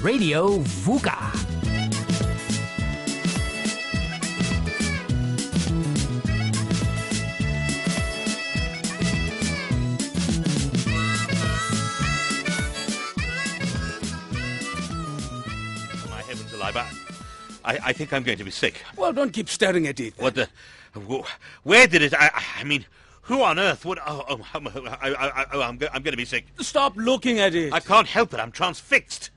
Radio Vuka. My heavens alive, I think I'm going to be sick. Well, don't keep staring at it. What the... Where did it... I mean, who on earth would... I'm going to be sick. Stop looking at it. I can't help it. I'm transfixed.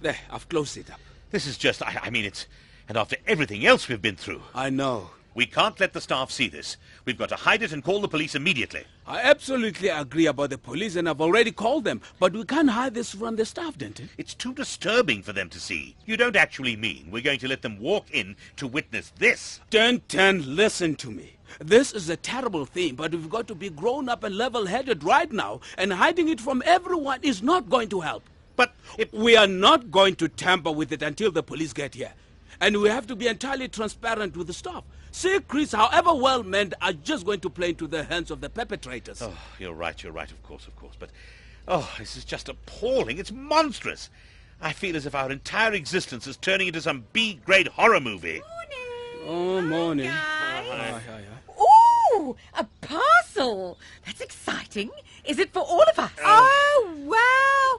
There, I've closed it up. This is just... I mean, it's... And after everything else we've been through. I know. We can't let the staff see this. We've got to hide it and call the police immediately. I absolutely agree about the police, and I've already called them. But we can't hide this from the staff, Denton. It's too disturbing for them to see. You don't actually mean we're going to let them walk in to witness this? Denton, listen to me. This is a terrible thing, but we've got to be grown up and level-headed right now, and hiding it from everyone is not going to help. But we are not going to tamper with it until the police get here. And we have to be entirely transparent with the staff. Secrets, however well-meant, are just going to play into the hands of the perpetrators. Oh, you're right, of course. But, this is just appalling. It's monstrous. I feel as if our entire existence is turning into some B-grade horror movie. Morning. Oh, morning. Hi. Hi. Ooh, a parcel. That's exciting. Is it for all of us? Oh, wow.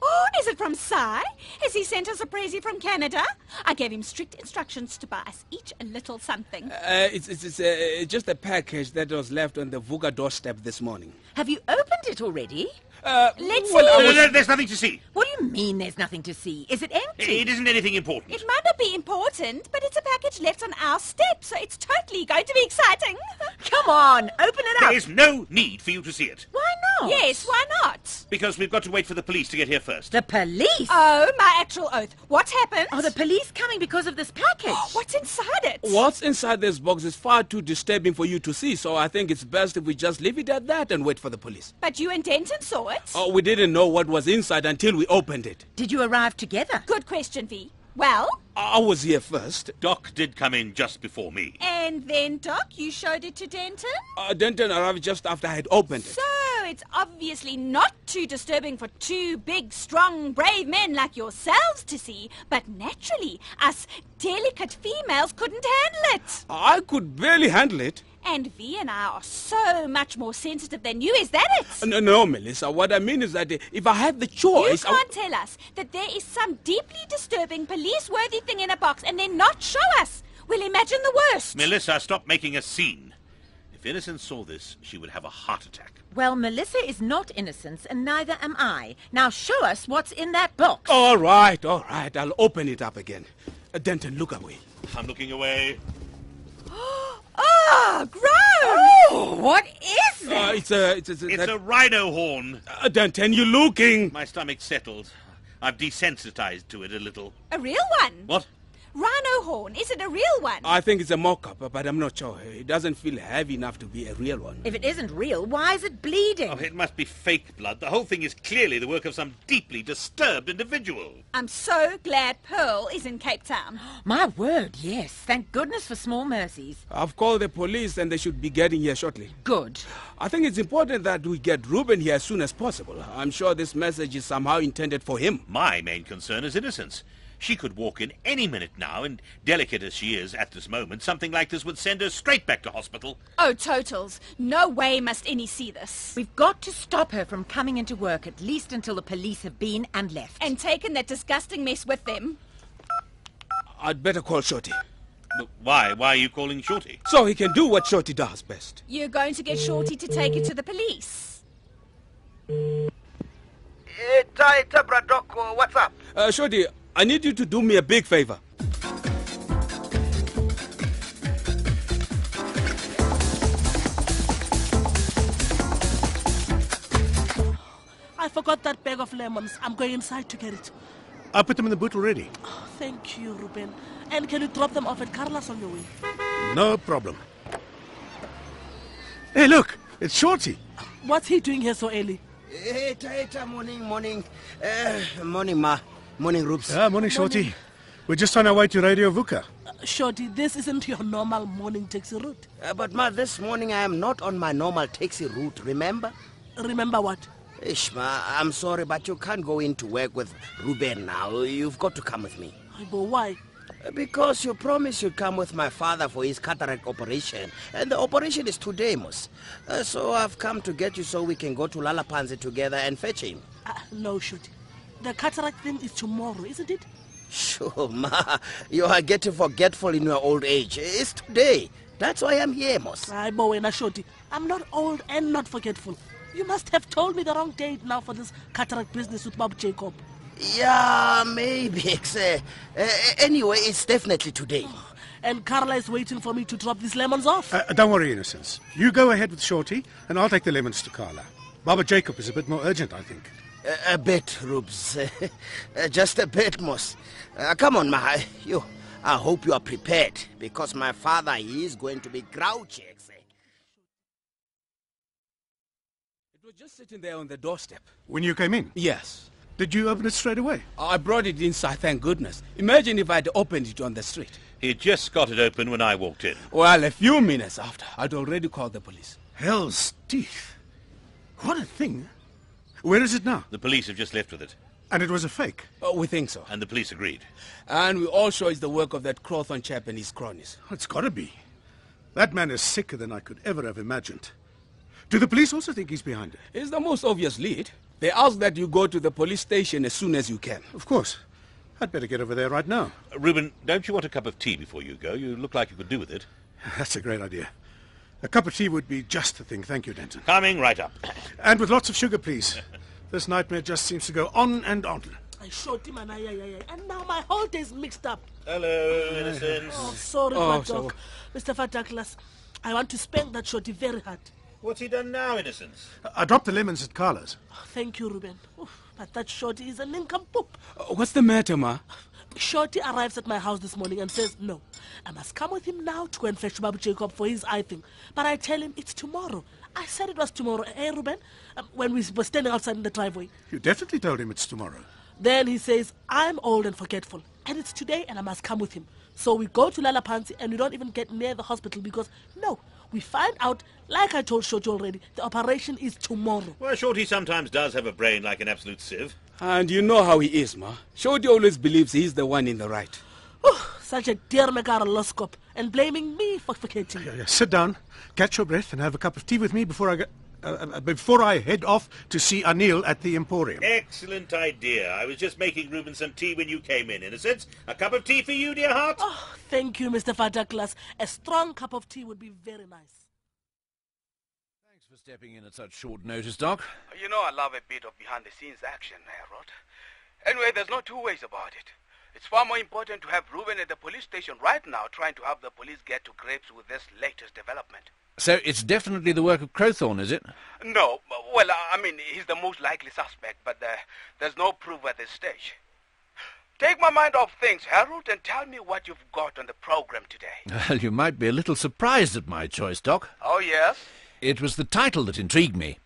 Oh, is it from Cy? Has he sent us a prezi from Canada? I gave him strict instructions to buy us each a little something. It's just a package that was left on the Vuka doorstep this morning. Have you opened it already? Let's well, see. There's nothing to see. What do you mean there's nothing to see? Is it empty? It isn't anything important. It might not be important, but it's a package left on our step, so it's totally going to be exciting. Come on, open it up. There is no need for you to see it. Why not? Yes, why not? Because we've got to wait for the police to get here first. The police? Oh, my actual oath. What happened? Are the police coming because of this package? What's inside it? What's inside this box is far too disturbing for you to see, so I think it's best if we just leave it at that and wait for the police. But you and Denton saw it. Oh, we didn't know what was inside until we opened it. Did you arrive together? Good question, V. Well? I was here first. Doc did come in just before me. And then, Doc, you showed it to Denton? Denton arrived just after I had opened it. So, it's obviously not too disturbing for two big, strong, brave men like yourselves to see, but naturally, us delicate females couldn't handle it. I could barely handle it. And V and I are so much more sensitive than you, is that it? No, Melissa, what I mean is that if I had the choice... You can't tell us that there is some deeply disturbing, police-worthy thing in a box and then not show us. We'll imagine the worst. Melissa, stop making a scene. If Innocence saw this, she would have a heart attack. Well, Melissa is not innocent, and neither am I. Now show us what's in that box. All right. I'll open it up again. Denton, look away. I'm looking away. Oh, gross! Oh, what is that? It's a rhino horn. Denton, you're looking. My stomach's settled. I've desensitized to it a little. A real one? What? Rhino horn. Is it a real one? I think it's a mock-up, but I'm not sure. It doesn't feel heavy enough to be a real one. If it isn't real, why is it bleeding? Oh, it must be fake blood. The whole thing is clearly the work of some deeply disturbed individual. I'm so glad Pearl is in Cape Town. My word, yes. Thank goodness for small mercies. I've called the police and they should be getting here shortly. Good. I think it's important that we get Ruben here as soon as possible. I'm sure this message is somehow intended for him. My main concern is Innocence. She could walk in any minute now, and delicate as she is at this moment, something like this would send her straight back to hospital. Oh, totals. No way must any see this. We've got to stop her from coming into work, at least until the police have been and left. And taken that disgusting mess with them. I'd better call Shorty. But why? Why are you calling Shorty? So he can do what Shorty does best. You're going to get Shorty to take it to the police. Bradok, what's up? Shorty, I need you to do me a big favor. I forgot that bag of lemons. I'm going inside to get it. I put them in the boot already. Oh, thank you, Ruben. And can you drop them off at Carla's on your way? No problem. Hey, look, it's Shorty. What's he doing here so early? Morning. Morning, Ma. Morning, Roops. Morning, Shorty. We're just on our way to Radio Vuka. Shorty, this isn't your normal morning taxi route. But, Ma, this morning I am not on my normal taxi route, remember? Remember what? Ishma, I'm sorry, but you can't go in to work with Ruben now. You've got to come with me. But why? Because you promised you'd come with my father for his cataract operation. And the operation is today, Mos. So I've come to get you so we can go to Lalapanzi together and fetch him. No, Shorty. The cataract thing is tomorrow, isn't it? Sure, Ma. You are getting forgetful in your old age. It's today. That's why I'm here, Mos. Ay, Bowena, Shorty. I'm not old and not forgetful. You must have told me the wrong date now for this cataract business with Bob Jacob. Yeah, maybe. Anyway, it's definitely today. And Carla is waiting for me to drop these lemons off. Don't worry, Innocence. You go ahead with Shorty, and I'll take the lemons to Carla. Baba Jacob is a bit more urgent, I think. A bit, Rubes. Just a bit, Mos. Come on, Ma. I hope you are prepared, because my father, he is going to be grouchy. It was just sitting there on the doorstep. When you came in? Yes. Did you open it straight away? I brought it inside, thank goodness. Imagine if I'd opened it on the street. He just got it open when I walked in. Well, a few minutes after, I'd already called the police. Hell's teeth. What a thing. Where is it now? The police have just left with it, And it was a fake. Oh, we think so. and the police agreed. And we all sure it's the work of that Crowthorne chap and his cronies. It's got to be. That man is sicker than I could ever have imagined. Do the police also think he's behind it? It's the most obvious lead. They ask that you go to the police station as soon as you can. Of course. I'd better get over there right now. Reuben, don't you want a cup of tea before you go? You look like you could do with it. That's a great idea. A cup of tea would be just the thing. Thank you, Denton. Coming right up. And with lots of sugar, please. This nightmare just seems to go on and on. I shot him and and now my whole day's mixed up. Hello, innocence. Oh, sorry, my dog. Mr. Fataklas, I want to spank that shorty very hard. What's he done now, innocence? I dropped the lemons at Carla's. Oh, thank you, Ruben. But that shorty is a nincompoop. What's the matter, Ma? Shorty arrives at my house this morning and says, no, I must come with him now to go and fetch Babu Jacob for his eye thing. But I tell him it's tomorrow. I said it was tomorrow, Ruben? When we were standing outside in the driveway. You definitely told him it's tomorrow. Then he says, I'm old and forgetful, and it's today and I must come with him. So we go to Lalapanzi and we don't even get near the hospital because, no, we find out, like I told Shorty already, the operation is tomorrow. Well, Shorty sometimes does have a brain like an absolute sieve. And you know how he is, Ma. Shorty always believes he's the one in the right. Such a dear megaroloscope, and blaming me for forgetting. Yeah, sit down, catch your breath, and have a cup of tea with me before I head off to see Anil at the Emporium. Excellent idea. I was just making Reuben some tea when you came in, Innocence. A cup of tea for you, dear heart? Oh, thank you, Mr. Fataklas. A strong cup of tea would be very nice. Thanks for stepping in at such short notice, Doc. You know I love a bit of behind-the-scenes action, Harold. Anyway, there's no two ways about it. It's far more important to have Reuben at the police station right now trying to have the police get to grips with this latest development. So it's definitely the work of Crowthorne, is it? No, well, I mean, he's the most likely suspect, but there's no proof at this stage. Take my mind off things, Harold, and tell me what you've got on the program today. Well, you might be a little surprised at my choice, Doc. Oh, yes? It was the title that intrigued me.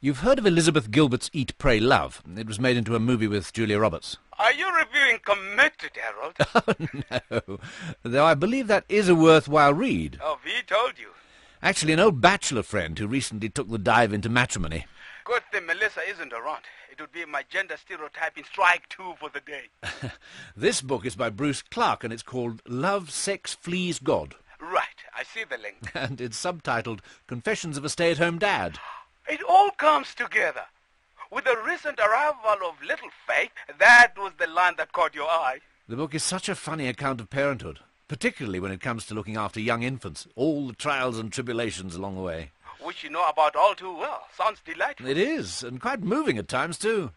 You've heard of Elizabeth Gilbert's Eat, Pray, Love. It was made into a movie with Julia Roberts. Are you reviewing Committed, Harold? Oh, no. Though I believe that is a worthwhile read. Oh, we told you. Actually, an old bachelor friend who recently took the dive into matrimony. Good thing Melissa isn't around. It would be my gender stereotyping strike two for the day. This book is by Bruce Clark, and it's called Love, Sex, Flees, God. Right, I see the link. And it's subtitled Confessions of a Stay-at-Home Dad. It all comes together. With the recent arrival of Little Faith, that was the line that caught your eye. The book is such a funny account of parenthood, particularly when it comes to looking after young infants, all the trials and tribulations along the way. Which you know about all too well. Sounds delightful. It is, and quite moving at times, too.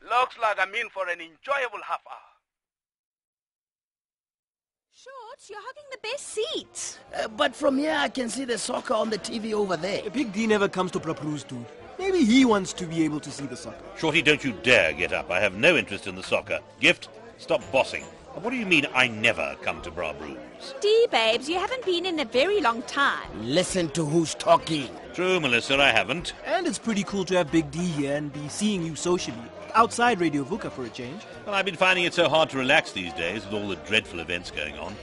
Looks like I'm in for an enjoyable half hour. Short, you're having the best seat. But from here I can see the soccer on the TV over there. Big D never comes to Prapluz, dude. Maybe he wants to be able to see the soccer. Shorty, don't you dare get up. I have no interest in the soccer. Gift, stop bossing. What do you mean I never come to Bra Rooms? D, babes, you haven't been in a very long time. Listen to who's talking. True, Melissa, I haven't. And it's pretty cool to have Big D here and be seeing you socially. Outside Radio Vuka for a change. Well, I've been finding it so hard to relax these days with all the dreadful events going on.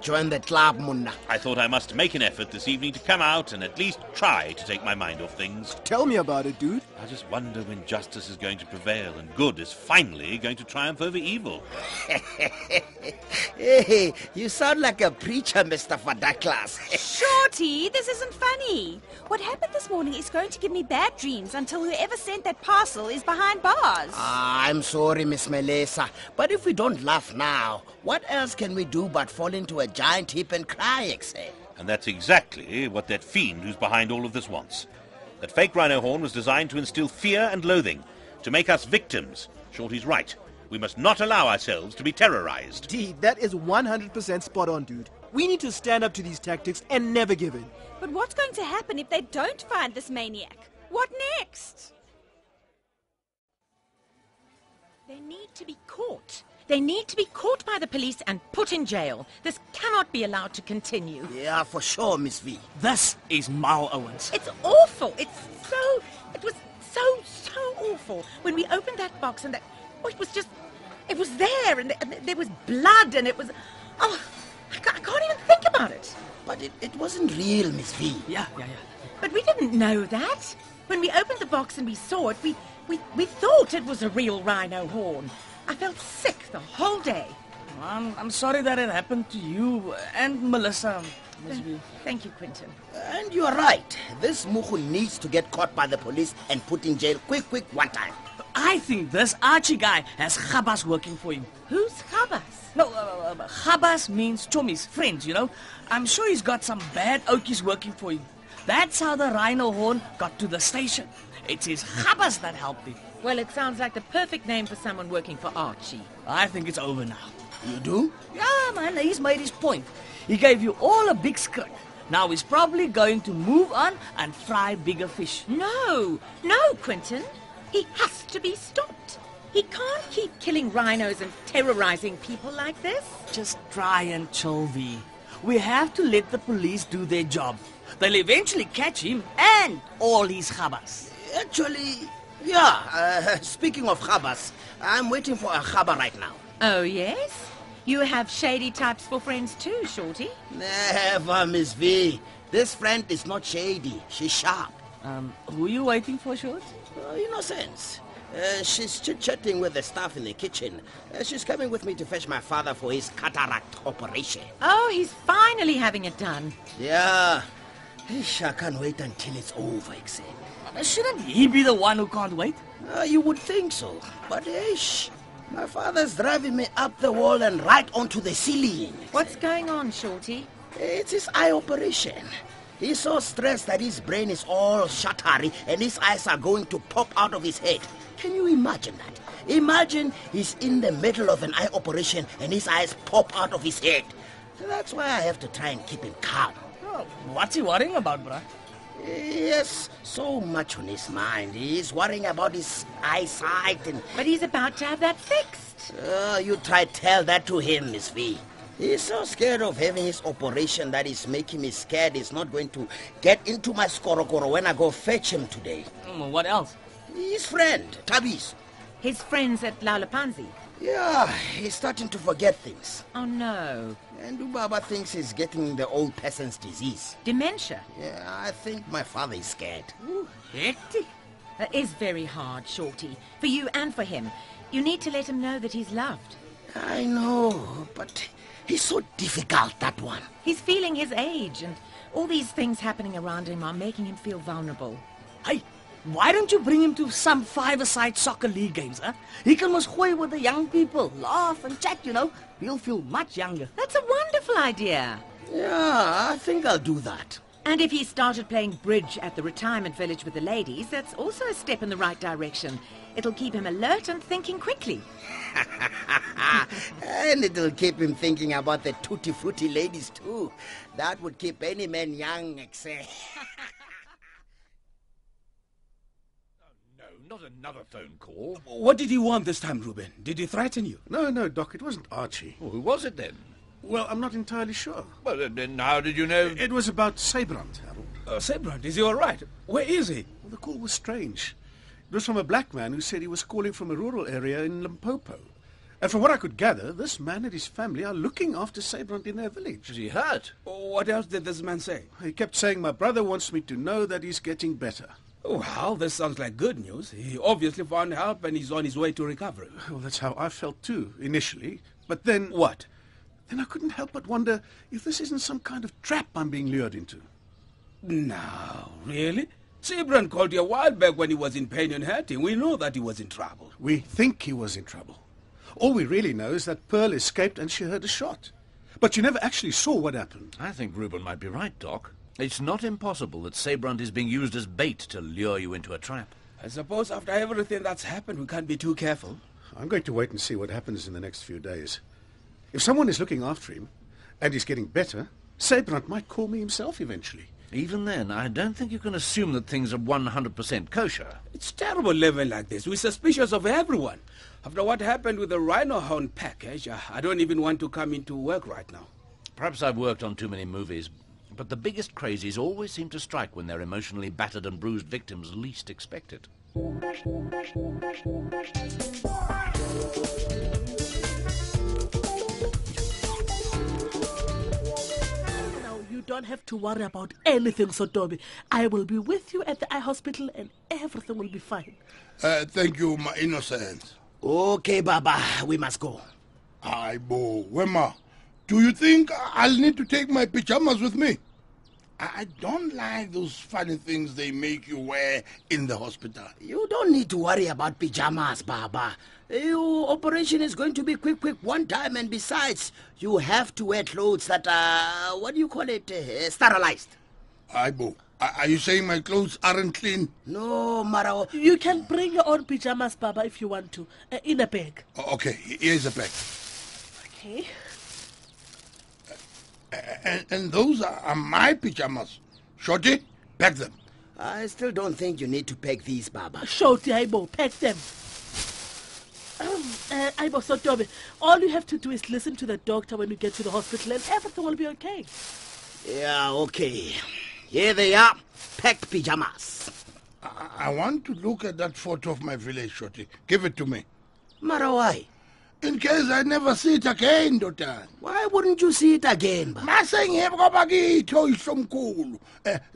Join the club, Munna. I thought I must make an effort this evening to come out and at least try to take my mind off things. Tell me about it, dude. I just wonder when justice is going to prevail and good is finally going to triumph over evil. Hey, you sound like a preacher, Mr. Fadaklas. Shorty, this isn't funny. What happened this morning is going to give me bad dreams until whoever sent that parcel is behind bars. I'm sorry, Miss Melissa, but if we don't laugh now, what else can we do but fall into a giant heap and cry, except? And that's exactly what that fiend who's behind all of this wants. That fake rhino horn was designed to instill fear and loathing, to make us victims. Shorty's right. We must not allow ourselves to be terrorized. D, that is 100% spot on, dude. We need to stand up to these tactics and never give in. But what's going to happen if they don't find this maniac? What next? They need to be caught. They need to be caught by the police and put in jail. This cannot be allowed to continue. Yeah, for sure, Miss V. This is Mal Owens. It's awful. It was so awful. When we opened that box and it was there and there was blood and it was, I can't even think about it. But it wasn't real, Miss V. Yeah. But we didn't know that. When we opened the box and we saw it, we thought it was a real rhino horn. I felt sick the whole day. I'm sorry that it happened to you and Melissa, Miss V. Thank you, Quentin. And you're right. This Muhu needs to get caught by the police and put in jail quick, one time. I think this Archie guy has Chabas working for him. Who's Chabas? No, Chabas means chummies, friends, you know. I'm sure he's got some bad okies working for him. That's how the rhino horn got to the station. It's his Chabas that helped him. Well, it sounds like the perfect name for someone working for Archie. I think it's over now. You do? Yeah, man, he's made his point. He gave you all a big script. Now he's probably going to move on and fry bigger fish. No, Quentin. He has to be stopped. He can't keep killing rhinos and terrorizing people like this. Just try and chill, V. We have to let the police do their job. They'll eventually catch him and all his Chabas. Actually, yeah. Speaking of Chabas, I'm waiting for a Chaba right now. Oh, yes? You have shady types for friends too, Shorty. Never, Miss V. This friend is not shady. She's sharp. Who are you waiting for, Short? Innocence. She's chit-chatting with the staff in the kitchen. She's coming with me to fetch my father for his cataract operation. Oh, he's finally having it done. Yeah. I can't wait until it's over, except. Shouldn't he be the one who can't wait? You would think so. But, my father's driving me up the wall and right onto the ceiling. What's going on, Shorty? It's his eye operation. He's so stressed that his brain is all shuttery and his eyes are going to pop out of his head. Can you imagine that? Imagine he's in the middle of an eye operation and his eyes pop out of his head. That's why I have to try and keep him calm. Oh, what's he worrying about, bruh? Yes, so much on his mind. He's worrying about his eyesight and... But he's about to have that fixed. You try tell that to him, Miss V. He's so scared of having his operation that is making me scared he's not going to get into my skorokoro when I go fetch him today. What else? His friend, Tabis. His friends at Laulapanzi. Yeah, he's starting to forget things. Oh, no. And Ubaba thinks he's getting the old peasant's disease. Dementia? Yeah, I think my father is scared. Ooh, hectic. That is very hard, Shorty. For you and for him. You need to let him know that he's loved. I know, but he's so difficult, that one. He's feeling his age, and all these things happening around him are making him feel vulnerable. Hey, why don't you bring him to some five-a-side soccer league games, huh? He can gooi with the young people, laugh and chat, you know. He'll feel much younger. That's a wonderful idea. Yeah, I think I'll do that. And if he started playing bridge at the retirement village with the ladies, that's also a step in the right direction. It'll keep him alert and thinking quickly. And it'll keep him thinking about the tutti-frutti ladies, too. That would keep any man young, except... Not another phone call. What did he want this time, Ruben? Did he threaten you? No, Doc, it wasn't Archie. Well, who was it then? Well, I'm not entirely sure. Well, then how did you know? It was about Sabrant, Harold. Sebrand, is he all right? Where is he? Well, the call was strange. It was from a black man who said he was calling from a rural area in Limpopo. And from what I could gather, this man and his family are looking after Sabrant in their village. Is he hurt? What else did this man say? He kept saying, my brother wants me to know that he's getting better. Well, this sounds like good news. He obviously found help and he's on his way to recovery. Well, that's how I felt too, initially. But then... What? Then I couldn't help but wonder if this isn't some kind of trap I'm being lured into. No, really? Sebran called you a while back when he was in pain and hurting. We know that he was in trouble. We think he was in trouble. All we really know is that Pearl escaped and she heard a shot. But you never actually saw what happened. I think Reuben might be right, Doc. It's not impossible that Sabrant is being used as bait to lure you into a trap. I suppose after everything that's happened, we can't be too careful. I'm going to wait and see what happens in the next few days. If someone is looking after him, and he's getting better, Sabrant might call me himself eventually. Even then, I don't think you can assume that things are 100% kosher. It's terrible living like this. We're suspicious of everyone. After what happened with the Rhino Horn package, I don't even want to come into work right now. Perhaps I've worked on too many movies, but the biggest crazies always seem to strike when their emotionally battered and bruised victims least expect it. You don't have to worry about anything, Sotobi. I will be with you at the eye hospital and everything will be fine. Thank you, my innocence. Okay, Baba, we must go. Aibo, Wema, do you think I'll need to take my pajamas with me? I don't like those funny things they make you wear in the hospital. You don't need to worry about pajamas, Baba. Your operation is going to be quick one time, and besides, you have to wear clothes that are, what do you call it, sterilized. Aibo, are you saying my clothes aren't clean? No, Mara. You can bring your own pajamas, Baba, if you want to, in a bag. Okay, here's a bag. Okay. And those are my pajamas. Shorty, pack them. I still don't think you need to pack these, Baba. Shorty, Aibo, pack them. Aibo, Sotobi, all you have to do is listen to the doctor when we get to the hospital and everything will be okay. Yeah, okay. Here they are, packed pajamas. I want to look at that photo of my village, Shorty. Give it to me. Mara, why? In case I never see it again, Dotan. Why wouldn't you see it again, Baba?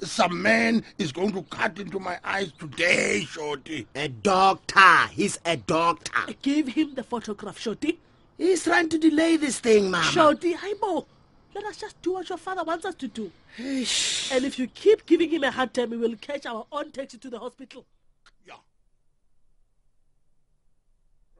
Some man is going to cut into my eyes today, Shorty. A doctor. He's a doctor. Give him the photograph, Shorty. He's trying to delay this thing, Mama. Shorty, Aibo, let us just do what your father wants us to do. And if you keep giving him a hard time, we will catch our own taxi to the hospital. Yeah.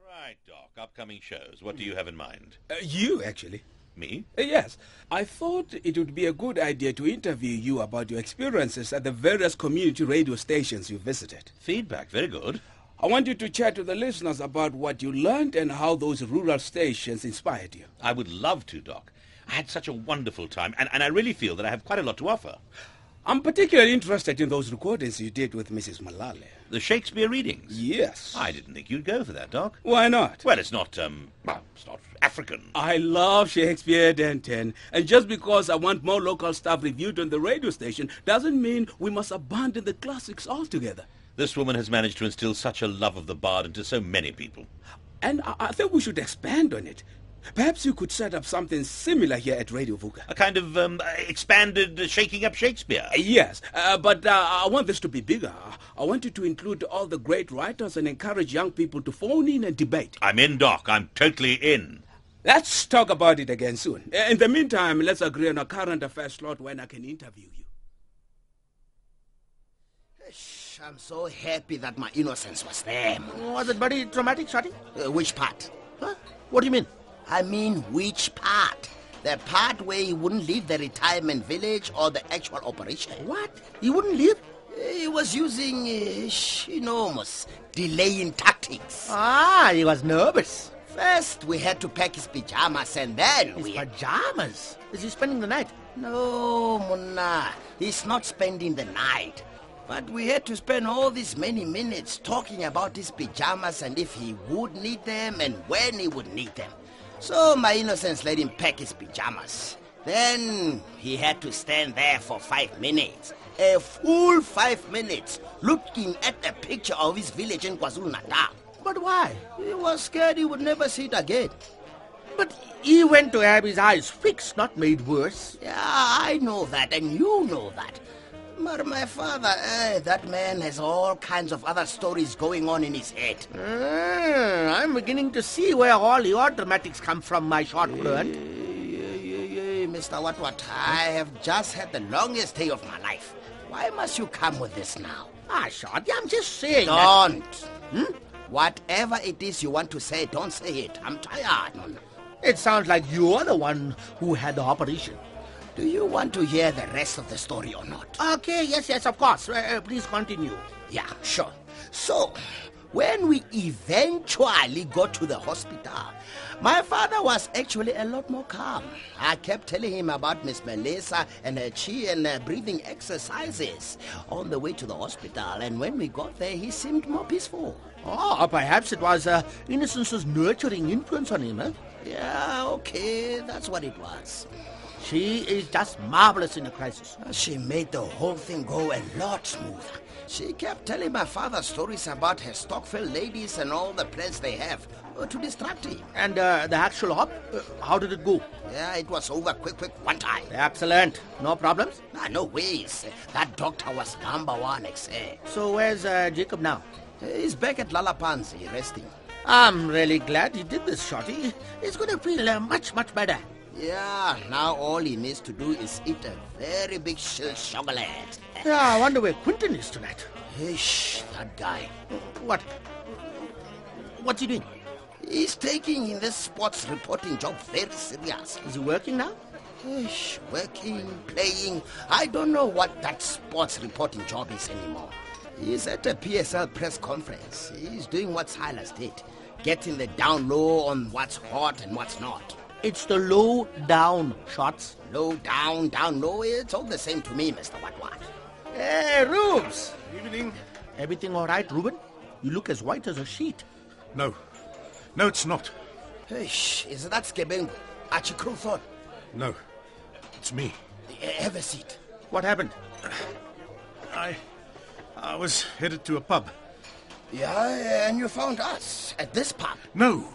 Right, Doc. Upcoming shows. What do you have in mind? You, actually. Me? Yes. I thought it would be a good idea to interview you about your experiences at the various community radio stations you visited. Feedback. Very good. I want you to chat to the listeners about what you learned and how those rural stations inspired you. I would love to, Doc. I had such a wonderful time, and I really feel that I have quite a lot to offer. I'm particularly interested in those recordings you did with Mrs. Malale. The Shakespeare readings? Yes. I didn't think you'd go for that, Doc. Why not? Well, it's not African. I love Shakespeare, Denton. And just because I want more local stuff reviewed on the radio station doesn't mean we must abandon the classics altogether. This woman has managed to instill such a love of the bard into so many people. And I think we should expand on it. Perhaps you could set up something similar here at Radio Vuka. A kind of expanded Shaking Up Shakespeare. Yes, but I want this to be bigger. I want you to include all the great writers and encourage young people to phone in and debate. I'm in, Doc. I'm totally in. Let's talk about it again soon. In the meantime, let's agree on a current affairs slot when I can interview you. I'm so happy that my innocence was there. Was it very dramatic, Shorty? Which part? Huh? What do you mean? I mean, which part? The part where he wouldn't leave the retirement village or the actual operation? What? He wouldn't leave? He was using enormous delaying tactics. Ah, he was nervous. First, we had to pack his pajamas, and then His pajamas? Is he spending the night? No, Munna. He's not spending the night. But we had to spend all these many minutes talking about his pajamas and if he would need them and when he would need them. So my innocence let him pack his pajamas. Then he had to stand there for 5 minutes. A full 5 minutes looking at a picture of his village in KwaZulu-Natal. But why? He was scared he would never see it again. But he went to have his eyes fixed, not made worse. Yeah, I know that, and you know that. But my father, that man has all kinds of other stories going on in his head. I'm beginning to see where all your dramatics come from, my short friend. Mr. What? I have just had the longest day of my life. Why must you come with this now? Shorty, I'm just saying. Don't. Whatever it is you want to say, don't say it. I'm tired. It sounds like you're the one who had the operation. Do you want to hear the rest of the story or not? Okay, yes, of course. Please continue. Yeah, sure. So, when we eventually got to the hospital, my father was actually a lot more calm. I kept telling him about Miss Melissa and her chi and breathing exercises on the way to the hospital, and when we got there, he seemed more peaceful. Oh, perhaps it was Innocence's nurturing influence on him, eh? Yeah, okay, that's what it was. She is just marvelous in a crisis. She made the whole thing go a lot smoother. She kept telling my father stories about her Stockville ladies and all the plans they have to distract him. And the actual op, how did it go? Yeah, it was over quick, one time. Excellent. No problems? No ways. That doctor was #1 excellent. So where's Jacob now? He's back at Lalapanzi, resting. I'm really glad he did this, Shorty. He's going to feel much better. Yeah, now all he needs to do is eat a very big chocolate. Yeah, I wonder where Quentin is tonight. Shh, that guy. What? What's he doing? He's taking this sports reporting job very serious. Is he working now? Working, playing. I don't know what that sports reporting job is anymore. He's at a PSL press conference. He's doing what Silas did. Getting the down low on what's hot and what's not. It's the low down shots. Low down, down low. It's all the same to me, Mr. What. Hey, Rubes. Evening. Everything all right, Ruben? You look as white as a sheet. No, it's not. Is that Skebengo? Archie Crawford? No, it's me. Have a seat. What happened? I was headed to a pub. Yeah, and you found us at this pub? No,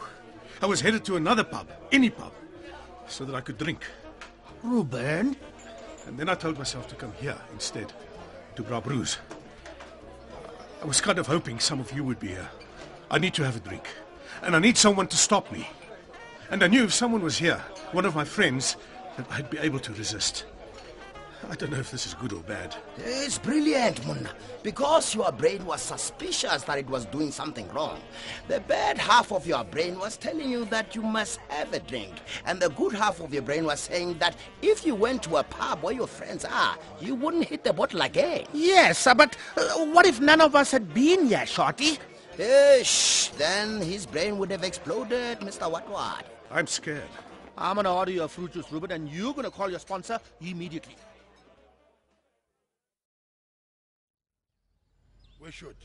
I was headed to another pub, any pub, so that I could drink. Ruben? And then I told myself to come here instead, to Brabroes. I was kind of hoping some of you would be here. I need to have a drink, and I need someone to stop me. And I knew if someone was here, one of my friends, that I'd be able to resist. I don't know if this is good or bad. It's brilliant, Munna. Because your brain was suspicious that it was doing something wrong. The bad half of your brain was telling you that you must have a drink. And the good half of your brain was saying that if you went to a pub where your friends are, you wouldn't hit the bottle again. Yes, but what if none of us had been here, Shorty? Then his brain would have exploded, Mr. What. I'm scared. I'm going to order you a fruit juice, Ruben, and you're going to call your sponsor immediately. We should.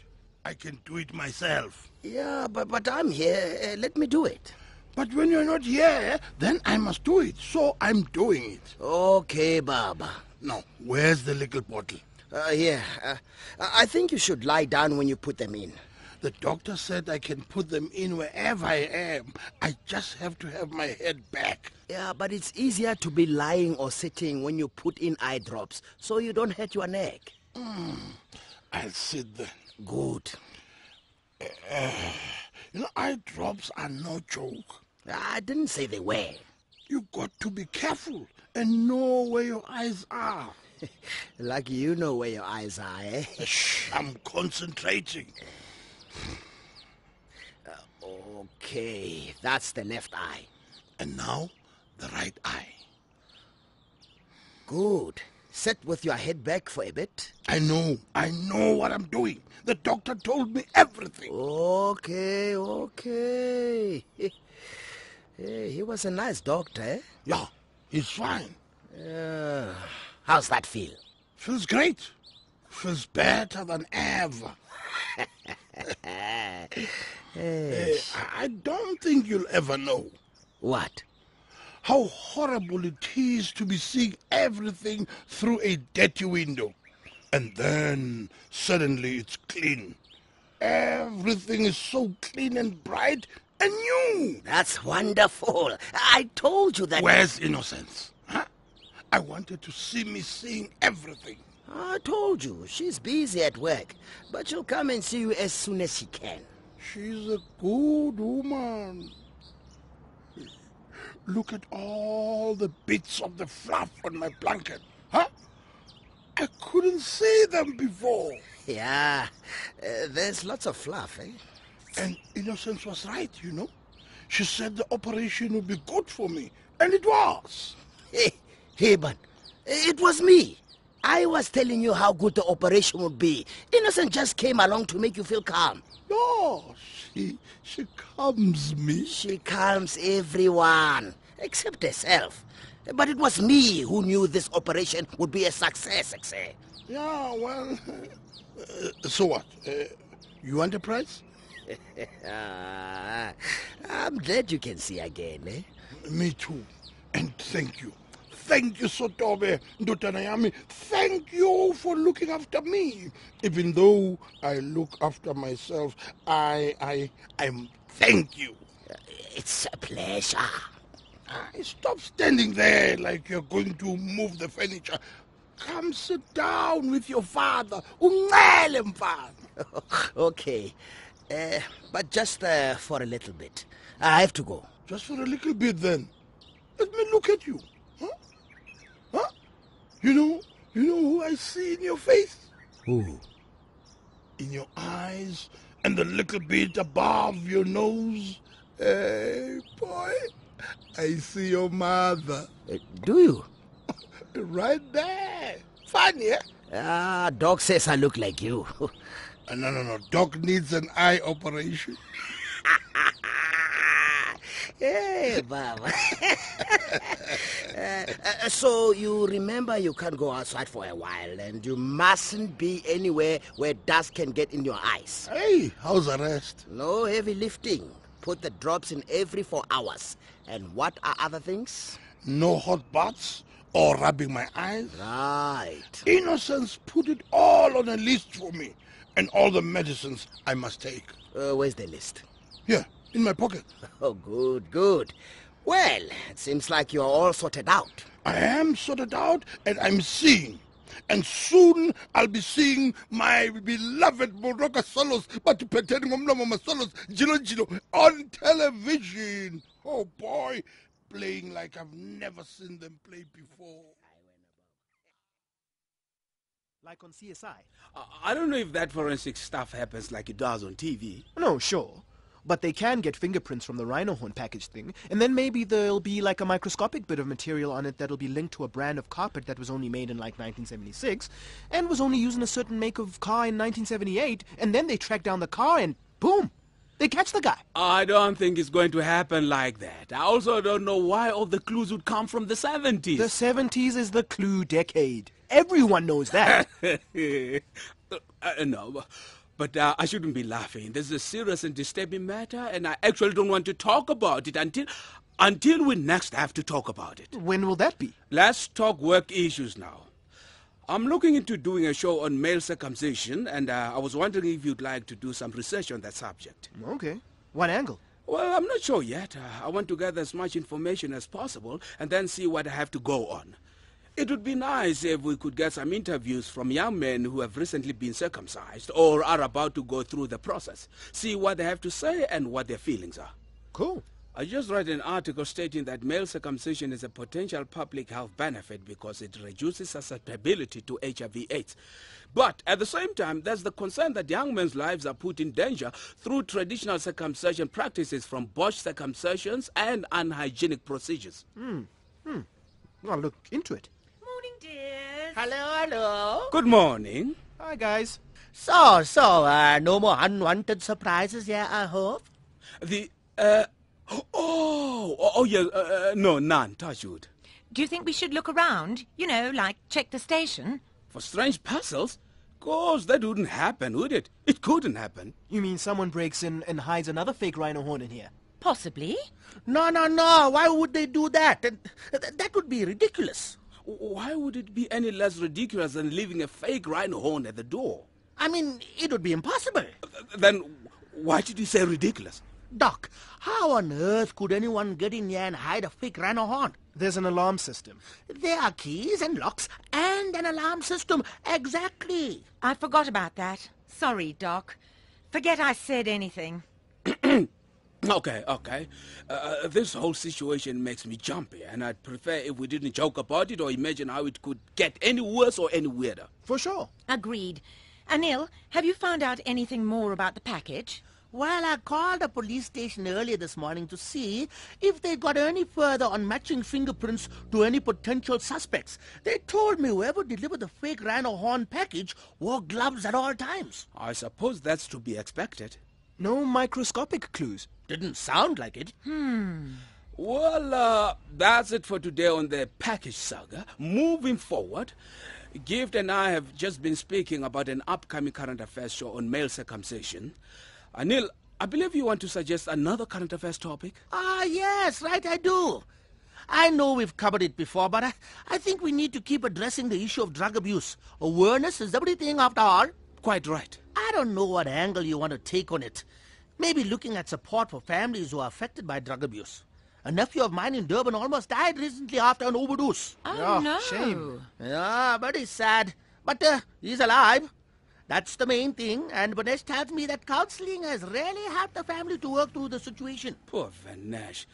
I can do it myself. Yeah, but I'm here. Let me do it. But when you're not here, then I must do it. So I'm doing it. Okay, Baba. Now, where's the little bottle? Here. I think you should lie down when you put them in. The doctor said I can put them in wherever I am. I just have to have my head back. Yeah, but it's easier to be lying or sitting when you put in eye drops, so you don't hurt your neck. I'll sit then. Good. Eye drops are no joke. I didn't say they were. You've got to be careful and know where your eyes are. Like you know where your eyes are, eh? Shh, I'm concentrating. Okay, that's the left eye. And now, the right eye. Good. Sit with your head back for a bit. I know what I'm doing. The doctor told me everything. Okay. He was a nice doctor, eh? Yeah, he's fine. How's that feel? Feels great. Feels better than ever. I don't think you'll ever know. What? How horrible it is to be seeing everything through a dirty window. And then suddenly it's clean. Everything is so clean and bright and new. That's wonderful. I told you that... Where's Innocence? Huh? I wanted to see me seeing everything. I told you, she's busy at work, but she'll come and see you as soon as she can. She's a good woman. Look at all the bits of the fluff on my blanket. Huh? I couldn't see them before. Yeah, there's lots of fluff, eh? And Innocence was right, you know. She said the operation would be good for me, and it was. Hey, but it was me. I was telling you how good the operation would be. Innocent just came along to make you feel calm. No, she calms me. She calms everyone, except herself. But it was me who knew this operation would be a success, Exe. Yeah, well, so what? You want a prize? I'm glad you can see again, eh? Me too. And thank you. Thank you, Sotobe, Ndotanayami. Thank you for looking after me. Even though I look after myself, I'm thank you. It's a pleasure. Stop standing there like you're going to move the furniture. Come sit down with your father. Okay. But just for a little bit. I have to go. Just for a little bit, then. Let me look at you. Huh? Huh? You know who I see in your face? Who? In your eyes and a little bit above your nose. Hey, boy, I see your mother. Do you? Right there. Funny, eh? Doc says I look like you. No. Doc needs an eye operation. Hey, Baba. So you remember you can't go outside for a while, and you mustn't be anywhere where dust can get in your eyes. Hey, how's the rest? No heavy lifting. Put the drops in every 4 hours. And what are other things? No hot baths or rubbing my eyes. Right. Innocence put it all on a list for me. And all the medicines I must take. Where's the list? Here, in my pocket. Oh, good. Well, it seems like you're all sorted out. I am sorted out, and I'm seeing. And soon I'll be seeing my beloved Moroka Solos, Solos, on television. Oh boy, playing like I've never seen them play before. Like on CSI. I don't know if that forensic stuff happens like it does on TV. No, sure. But they can get fingerprints from the rhino horn package thing, and then maybe there'll be like a microscopic bit of material on it that'll be linked to a brand of carpet that was only made in like 1976, and was only used in a certain make of car in 1978, and then they track down the car and boom! They catch the guy. I don't think it's going to happen like that. I also don't know why all the clues would come from the 70s. The 70s is the clue decade. Everyone knows that. No, but I shouldn't be laughing. This is a serious and disturbing matter, and I actually don't want to talk about it until we next have to talk about it. When will that be? Let's talk work issues now. I'm looking into doing a show on male circumcision, and I was wondering if you'd like to do some research on that subject. Okay. What angle? Well, I'm not sure yet. I want to gather as much information as possible and then see what I have to go on. It would be nice if we could get some interviews from young men who have recently been circumcised or are about to go through the process. See what they have to say and what their feelings are. Cool. I just read an article stating that male circumcision is a potential public health benefit because it reduces susceptibility to HIV/AIDS. But at the same time, there's the concern that young men's lives are put in danger through traditional circumcision practices from botched circumcisions and unhygienic procedures. I'll look into it. Morning, dears. Hello. Good morning. Hi, guys. So, no more unwanted surprises, yeah, I hope? No, none, touch wood. Do you think we should look around? You know, like check the station? For strange parcels? Course, that wouldn't happen, would it? It couldn't happen. You mean someone breaks in and hides another fake rhino horn in here? Possibly. No. Why would they do that? That would be ridiculous. Why would it be any less ridiculous than leaving a fake rhino horn at the door? I mean, it would be impossible. Then why did you say ridiculous? Doc, how on earth could anyone get in here and hide a fake rhino horn? There's an alarm system. There are keys and locks and an alarm system. Exactly. I forgot about that. Sorry, Doc. Forget I said anything. Okay. This whole situation makes me jumpy, and I'd prefer if we didn't joke about it or imagine how it could get any worse or any weirder. For sure. Agreed. Anil, have you found out anything more about the package? Well, I called the police station earlier this morning to see if they got any further on matching fingerprints to any potential suspects. They told me whoever delivered the fake rhino horn package wore gloves at all times. I suppose that's to be expected. No microscopic clues. Didn't sound like it. Well, that's it for today on the package saga. Moving forward, Gift and I have just been speaking about an upcoming current affairs show on male circumcision. Anil, I believe you want to suggest another current affairs topic? Yes, right, I do. I know we've covered it before, but I think we need to keep addressing the issue of drug abuse. Awareness is everything after all. Quite right. I don't know what angle you want to take on it. Maybe looking at support for families who are affected by drug abuse. A nephew of mine in Durban almost died recently after an overdose. Oh, no. Shame. Yeah, but he's sad. But he's alive. That's the main thing. And Banesh tells me that counseling has really helped the family to work through the situation. Poor Vanesh.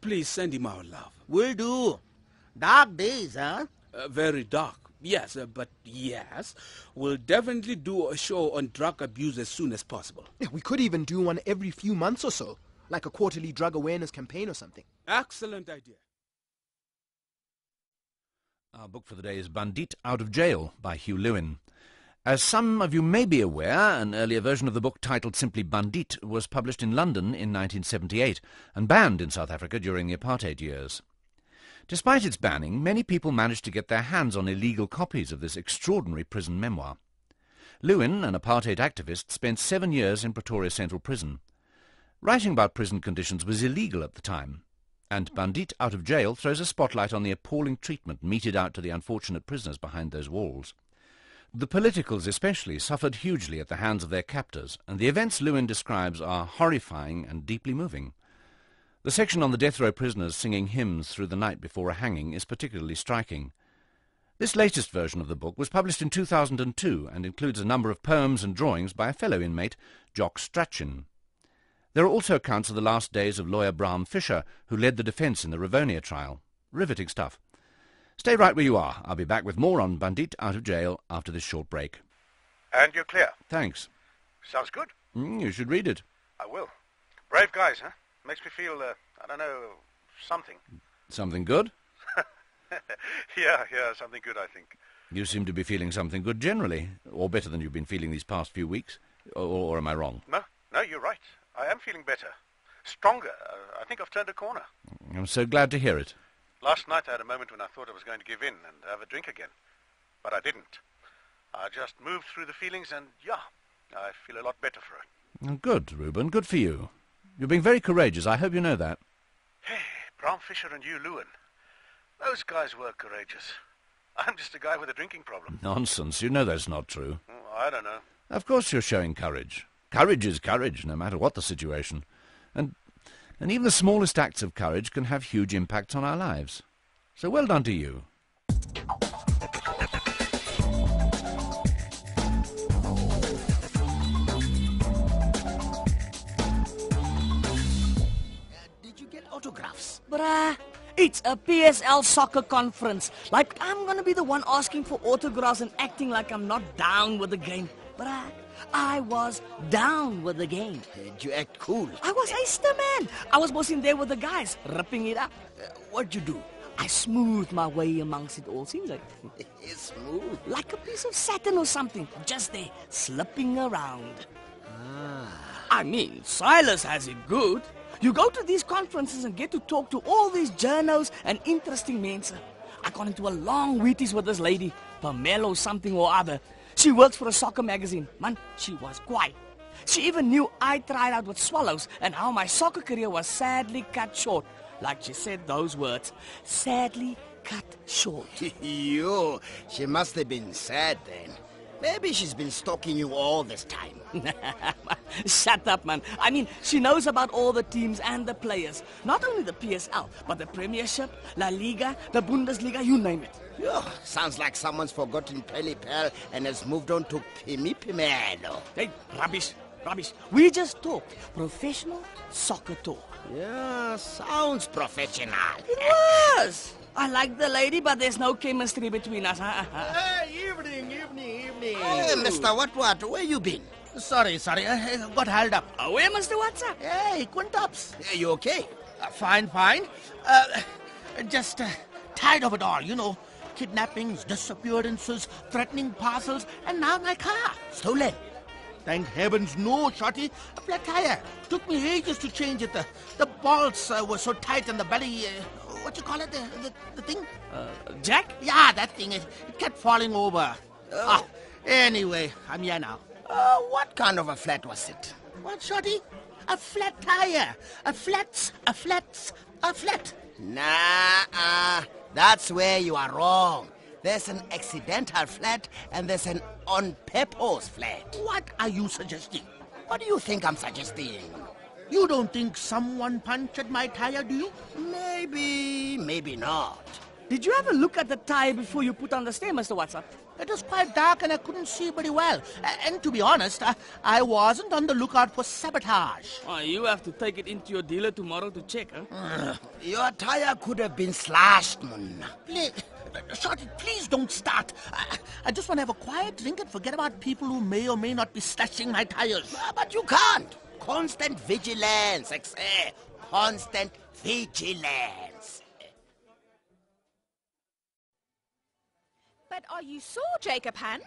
Please send him our love. Will do. Dark days, huh? Very dark. Yes, but yes, we'll definitely do a show on drug abuse as soon as possible. Yeah, we could even do one every few months or so, like a quarterly drug awareness campaign or something. Excellent idea. Our book for the day is Bandit Out of Jail by Hugh Lewin. As some of you may be aware, an earlier version of the book titled simply Bandit was published in London in 1978 and banned in South Africa during the apartheid years. Despite its banning, many people managed to get their hands on illegal copies of this extraordinary prison memoir. Lewin, an apartheid activist, spent 7 years in Pretoria Central Prison. Writing about prison conditions was illegal at the time, and Bandit Out of Jail throws a spotlight on the appalling treatment meted out to the unfortunate prisoners behind those walls. The politicals especially suffered hugely at the hands of their captors, and the events Lewin describes are horrifying and deeply moving. The section on the death row prisoners singing hymns through the night before a hanging is particularly striking. This latest version of the book was published in 2002 and includes a number of poems and drawings by a fellow inmate, Jock Strachan. There are also accounts of the last days of lawyer Bram Fisher, who led the defence in the Rivonia trial. Riveting stuff. Stay right where you are. I'll be back with more on Bandit Out of Jail after this short break. And you're clear. Thanks. Sounds good. You should read it. I will. Brave guys, huh? Makes me feel, I don't know, something. Something good? Yeah, something good, I think. You seem to be feeling something good generally, or better than you've been feeling these past few weeks. Or am I wrong? No, you're right. I am feeling better. Stronger. I think I've turned a corner. I'm so glad to hear it. Last night I had a moment when I thought I was going to give in and have a drink again. But I didn't. I just moved through the feelings and, I feel a lot better for it. Good, Reuben. Good for you. You're being very courageous. I hope you know that. Hey, Bram Fisher and you, Lewin. Those guys were courageous. I'm just a guy with a drinking problem. Nonsense. You know that's not true. I don't know. Of course you're showing courage. Courage is courage, no matter what the situation. And even the smallest acts of courage can have huge impacts on our lives. So well done to you. Did you get autographs? Bruh, it's a PSL soccer conference. Like, I'm gonna be the one asking for autographs and acting like I'm not down with the game. Bruh, I was down with the game. Did you act cool? I was Easter, man. I was bossing there with the guys, ripping it up. What'd you do? I smoothed my way amongst it all. Seems like It's smooth. like a piece of satin or something, just there, slipping around. I mean, Silas has it good. You go to these conferences and get to talk to all these journos and interesting men. I got into a long wheaties with this lady, Pamela something or other. She works for a soccer magazine. Man, she was quiet. She even knew I tried out with Swallows and how my soccer career was sadly cut short. Like she said those words, sadly cut short. Yo, she must have been sad then. Maybe she's been stalking you all this time. Shut up, man. I mean, she knows about all the teams and the players. Not only the PSL, but the Premiership, La Liga, the Bundesliga, you name it. Oh, sounds like someone's forgotten Pelly Pel and has moved on to Pimi Pimelo. Hey, rubbish. We just talked professional soccer talk. Yeah, sounds professional. It was. I like the lady, but there's no chemistry between us. Evening. Hey, Mr. What? Where you been? Sorry, I got held up. Where, Mr. What's up? Hey, Quintops. You okay? Fine. Just tired of it all, you know. Kidnappings, disappearances, threatening parcels, and now my car. Stolen? Thank heavens, no, Shorty. A flat tire. Took me ages to change it. The bolts were so tight and the belly... what you call it? The thing? Jack? Yeah, that thing. It kept falling over. Anyway, I'm here now. What kind of a flat was it? What, Shorty? A flat tire. A flat. Nah, that's where you are wrong. There's an accidental flat and there's an on-purpose flat. What are you suggesting? What do you think I'm suggesting? You don't think someone punctured my tire, do you? Maybe not. Did you have a look at the tire before you put on the stay, Mr. What's up? It was quite dark and I couldn't see very well. And to be honest, I wasn't on the lookout for sabotage. Oh, you have to take it into your dealer tomorrow to check, huh? Your tire could have been slashed, man. Shorty, please don't start. I just want to have a quiet drink and forget about people who may or may not be slashing my tires. But you can't. Constant vigilance, constant vigilance. But are you sore, Jacob Han?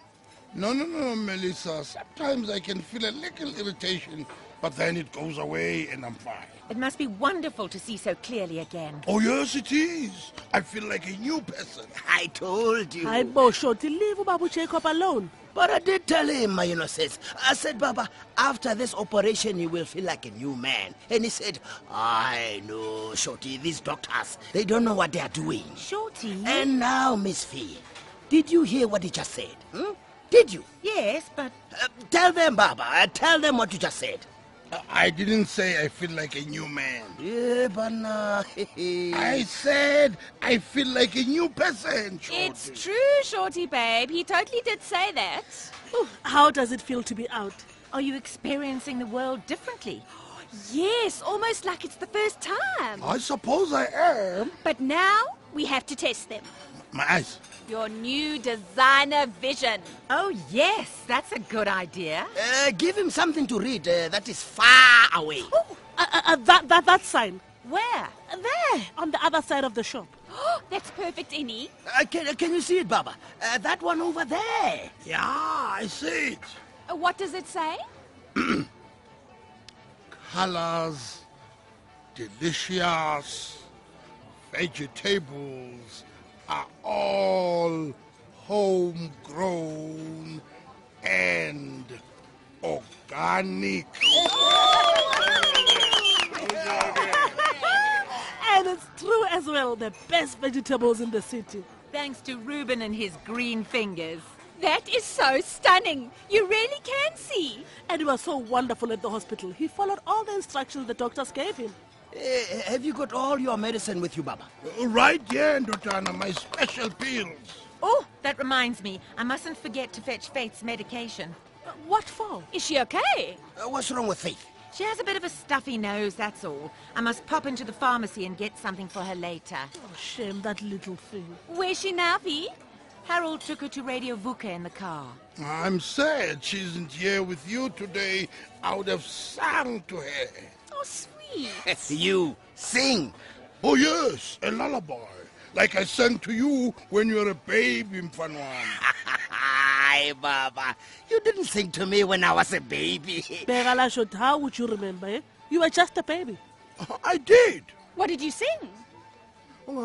No, Melissa. Sometimes I can feel a little irritation, but then it goes away and I'm fine. It must be wonderful to see so clearly again. Oh, yes, it is. I feel like a new person. I told you. I bo Shorty, leave Babu Jacob alone. But I did tell him, sis. I said, Baba, after this operation, he will feel like a new man. And he said, I know, Shorty, these doctors, they don't know what they are doing. Shorty? And now, Miss Fee, did you hear what he just said? Did you? Yes, but... tell them, Baba. Tell them what you just said. I didn't say I feel like a new man. Yeah, but I said I feel like a new person, Shorty. It's true, Shorty babe. He totally did say that. Ooh, how does it feel to be out? Are you experiencing the world differently? Yes, almost like it's the first time. I suppose I am. But now we have to test them. My eyes. Your new designer vision. Oh, yes, that's a good idea. Give him something to read that is far away. Oh, that sign. Where? There, on the other side of the shop. That's perfect, Innie. Can you see it, Baba? That one over there. Yeah, I see it. What does it say? Colors, delicious, vegetables are all homegrown and organic. And it's true as well, the best vegetables in the city. Thanks to Reuben and his green fingers. That is so stunning. You really can see. And it was so wonderful at the hospital. He followed all the instructions the doctors gave him. Have you got all your medicine with you, Baba? Right here, Ndotana, my special pills. Oh, that reminds me. I mustn't forget to fetch Faith's medication. What for? Is she okay? What's wrong with Faith? She has a bit of a stuffy nose, that's all. I must pop into the pharmacy and get something for her later. Oh, shame, that little thing. Where's she now, Fee? Harold took her to Radio Vuka in the car. I'm sad she isn't here with you today. I would have sung to her. Oh, sweet. You sing. Oh, yes, a lullaby. Like I sang to you when you were a baby, Mfanwan. Hi, Baba. You didn't sing to me when I was a baby. Begala Short, how would you remember, eh? You were just a baby. I did. What did you sing? Do you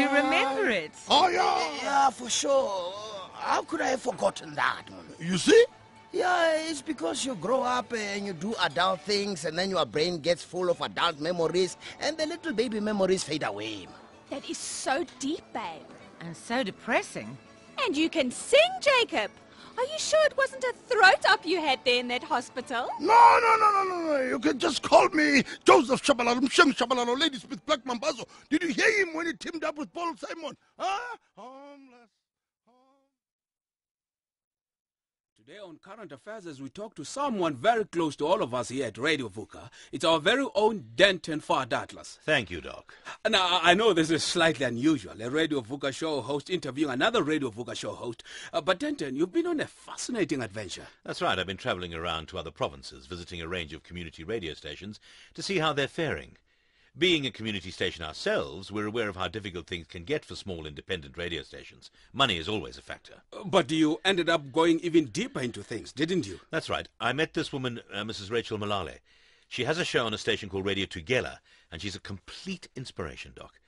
remember it? Oh, yeah. Yeah, for sure. How could I have forgotten that? You see? Yeah, it's because you grow up and you do adult things, and then your brain gets full of adult memories, and the little baby memories fade away. That is so deep, babe. And so depressing. And you can sing, Jacob. Are you sure it wasn't a throat up you had there in that hospital? No. You can just call me Joseph Shabalalo, Msheng Shabalalo, Ladysmith Black Mambazo. Did you hear him when he teamed up with Paul Simon? Huh? Homeless. Today on Current Affairs, as we talk to someone very close to all of us here at Radio Vuka, it's our very own Denton Fard Atlas. Thank you, Doc. Now, I know this is slightly unusual, a Radio Vuka show host interviewing another Radio Vuka show host, but Denton, you've been on a fascinating adventure. That's right. I've been travelling around to other provinces, visiting a range of community radio stations to see how they're faring. Being a community station ourselves, we're aware of how difficult things can get for small independent radio stations. Money is always a factor. But you ended up going even deeper into things, didn't you? That's right. I met this woman, Mrs. Rachel Malale. She has a show on a station called Radio Tugela, and she's a complete inspiration, Doc.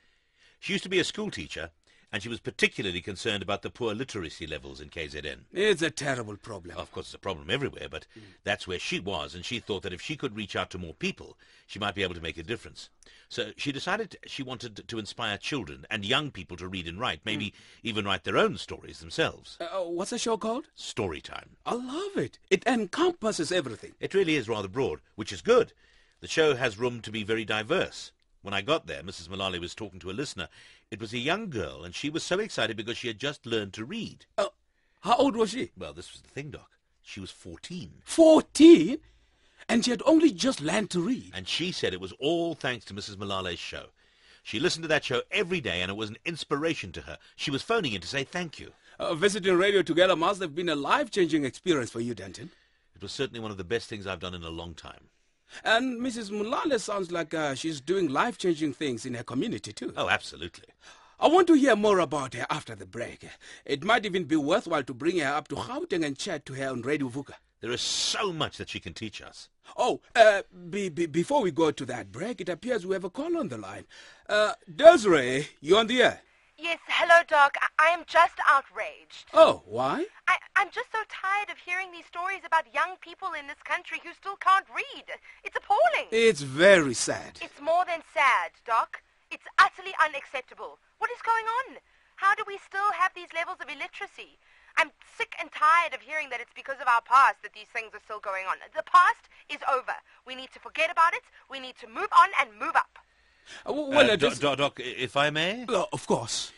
She used to be a school teacher, and she was particularly concerned about the poor literacy levels in KZN. It's a terrible problem. Of course, it's a problem everywhere, but that's where she was, and she thought that if she could reach out to more people, she might be able to make a difference. So she decided she wanted to inspire children and young people to read and write, maybe even write their own stories themselves. What's the show called? Storytime. I love it. It encompasses everything. It really is rather broad, which is good. The show has room to be very diverse. When I got there, Mrs. Malali was talking to a listener. It was a young girl, and she was so excited because she had just learned to read. How old was she? Well, this was the thing, Doc. She was 14. 14? And she had only just learned to read. And she said it was all thanks to Mrs. Malale's show. She listened to that show every day, and it was an inspiration to her. She was phoning in to say thank you. Visiting Radio Together must have been a life-changing experience for you, Denton. It was certainly one of the best things I've done in a long time. And Mrs. Mulale sounds like she's doing life-changing things in her community, too. Oh, absolutely. I want to hear more about her after the break. It might even be worthwhile to bring her up to Gauteng and chat to her on Radio Vuka. There is so much that she can teach us. Oh, before we go to that break, it appears we have a call on the line. Desiree, you on the air? Yes, hello, Doc. I am just outraged. Oh, why? I'm just so tired of hearing these stories about young people in this country who still can't read. It's appalling. It's very sad. It's more than sad, Doc. It's utterly unacceptable. What is going on? How do we still have these levels of illiteracy? I'm sick and tired of hearing that it's because of our past that these things are still going on. The past is over. We need to forget about it. We need to move on and move up. Doc, if I may? Of course.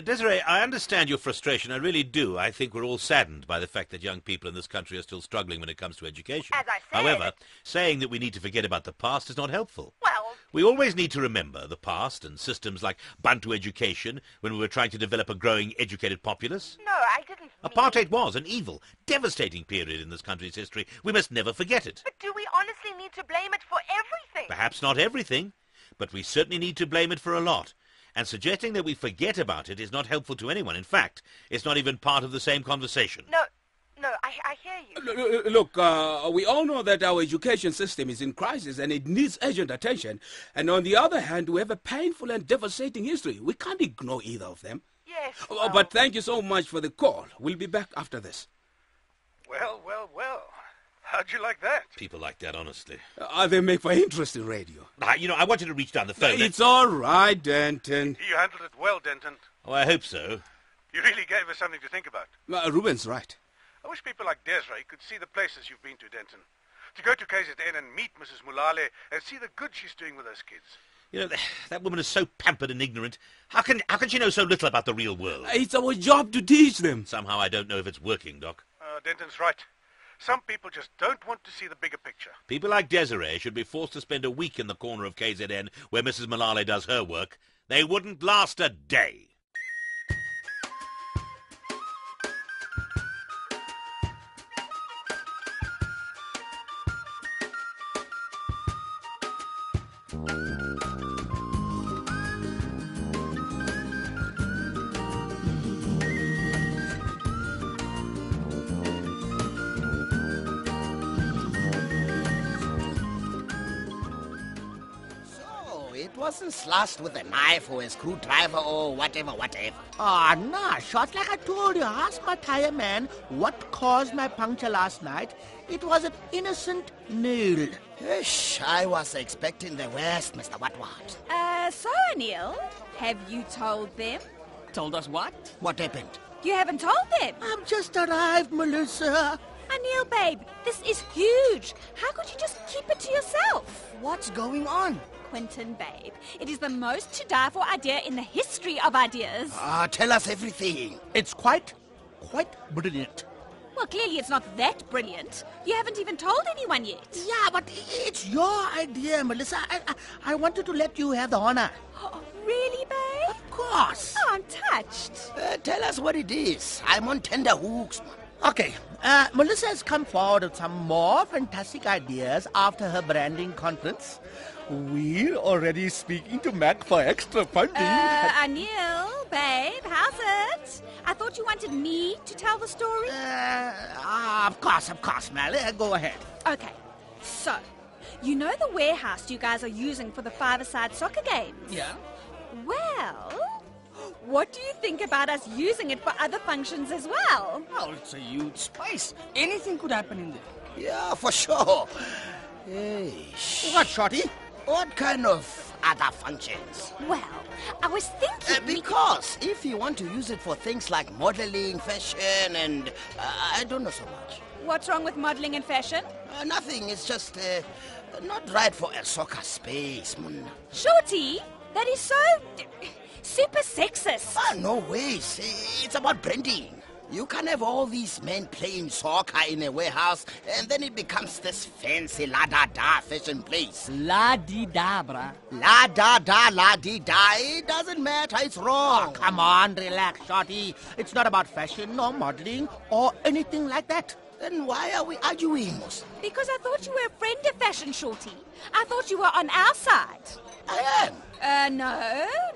Desiree, I understand your frustration. I really do. I think we're all saddened by the fact that young people in this country are still struggling when it comes to education. As I said... However, saying that we need to forget about the past is not helpful. Well... We always need to remember the past and systems like Bantu education when we were trying to develop a growing, educated populace. No, I didn't mean... Apartheid was an evil, devastating period in this country's history. We must never forget it. But do we honestly need to blame it for everything? Perhaps not everything, but we certainly need to blame it for a lot. And suggesting that we forget about it is not helpful to anyone. In fact, it's not even part of the same conversation. No, I hear you. Look, we all know that our education system is in crisis and it needs urgent attention. And on the other hand, we have a painful and devastating history. We can't ignore either of them. Yes. But thank you so much for the call. We'll be back after this. Well. How'd you like that? People like that, honestly. They make for interesting radio. I want you to reach down the phone. It's all right, Denton. You handled it well, Denton. Oh, I hope so. You really gave us something to think about. Ruben's right. I wish people like Desiree could see the places you've been to, Denton. To go to KZN and meet Mrs. Mulale and see the good she's doing with those kids. You know, that woman is so pampered and ignorant. How can she know so little about the real world? It's our job to teach them. Somehow I don't know if it's working, Doc. Denton's right. Some people just don't want to see the bigger picture. People like Desiree should be forced to spend a week in the corner of KZN where Mrs. Malale does her work. They wouldn't last a day. mustn't slash with a knife or a screwdriver or whatever. Ah, nah, Short, like I told you, ask my tire man what caused my puncture last night. It was an innocent nail. Ish, I was expecting the worst, Mr. What? So Anil, have you told them? Told us what? What happened? You haven't told them. I'm just arrived, Melissa. Anil, babe, this is huge. How could you just keep it to yourself? What's going on? Quentin, babe, it is the most to die for idea in the history of ideas. Tell us everything. It's quite brilliant. Well, clearly it's not that brilliant. You haven't even told anyone yet. Yeah, but it's your idea, Melissa. I wanted to let you have the honor. Oh, really, babe? Of course. Oh, I'm touched. Tell us what it is. I'm on tender hooks. Okay, Melissa has come forward with some more fantastic ideas after her branding conference. We're already speaking to Mac for extra funding. Anil, babe, how's it? I thought you wanted me to tell the story. Of course, Mel. Go ahead. Okay, so, you know the warehouse you guys are using for the five-a-side soccer games? Yeah. Well, what do you think about us using it for other functions as well? Oh, it's a huge space. Anything could happen in there. Yeah, for sure. Hey, What, Shorty? what kind of other functions? Well, I was thinking... Because if you want to use it for things like modeling, fashion, and I don't know so much. What's wrong with modeling and fashion? Nothing. It's just not right for a soccer space, man. Shorty, that is so... super sexist. No ways. It's about branding. You can't have all these men playing soccer in a warehouse and then it becomes this fancy la-da-da fashion place. La-di-da, brah. La-da-da, la-di-da. It doesn't matter. It's wrong. Oh, come on, relax, Shorty. It's not about fashion or modeling or anything like that. Then why are we arguing? Because I thought you were a friend of fashion, Shorty. I thought you were on our side. I am.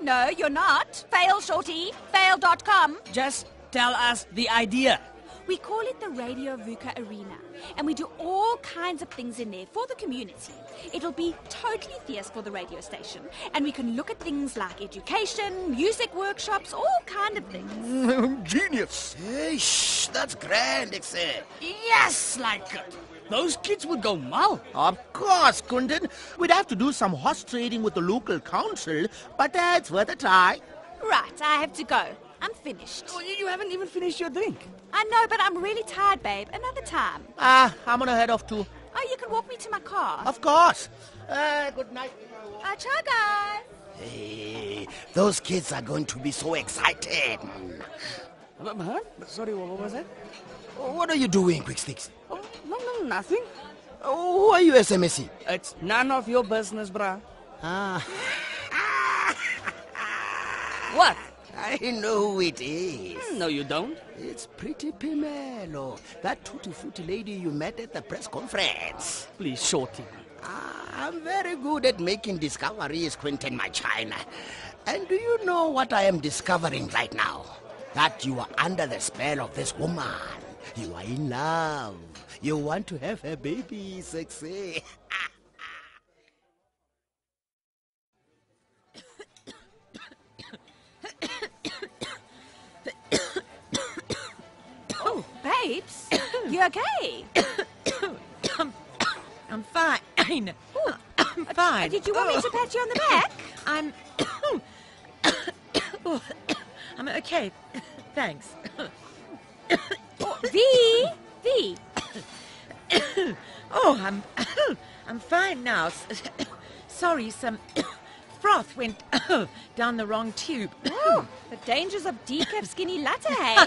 No, you're not. Fail, Shorty. Fail.com. Just tell us the idea. We call it the Radio Vuka Arena, and we do all kinds of things in there for the community. It'll be totally fierce for the radio station, and we can look at things like education, music workshops, all kind of things. Genius. Hey, that's grand, except. Yes, like it. Those kids would go mal. Of course, Kundan. We'd have to do some horse trading with the local council, but it's worth a try. Right, I have to go. I'm finished. Oh, you haven't even finished your drink. I know, but I'm really tired, babe. Another time. I'm gonna head off too. Oh, you can walk me to my car. Of course. Good night. Ciao, guys. Hey, those kids are going to be so excited. Huh? Sorry, what was that? What are you doing, Quick Sticks? Oh, no, nothing. Who are you SMSing? It's none of your business, brah. What? I know who it is. No, you don't. It's Pretty Pimelo, that tutti-frutti lady you met at the press conference. Please, Shorty. I'm very good at making discoveries, Quentin, my China. And do you know what I am discovering right now? That you are under the spell of this woman. You are in love. You want to have a baby, sexy. Oh, babes, you okay? I'm fine. I'm fine. Did you want me to pat you on the back? I'm okay. Thanks. V. Oh, I'm fine now. Sorry, some froth went down the wrong tube. Oh, the dangers of decaf skinny latte, hey?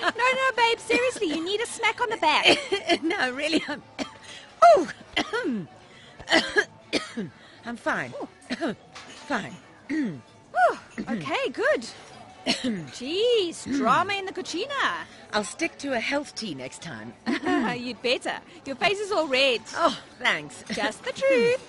No, babe, seriously, you need a smack on the back. No, really, I'm fine. Fine. Okay, good. Jeez, drama in the cucina. I'll stick to a health tea next time. You'd better. Your face is all red. Oh, thanks. Just the truth.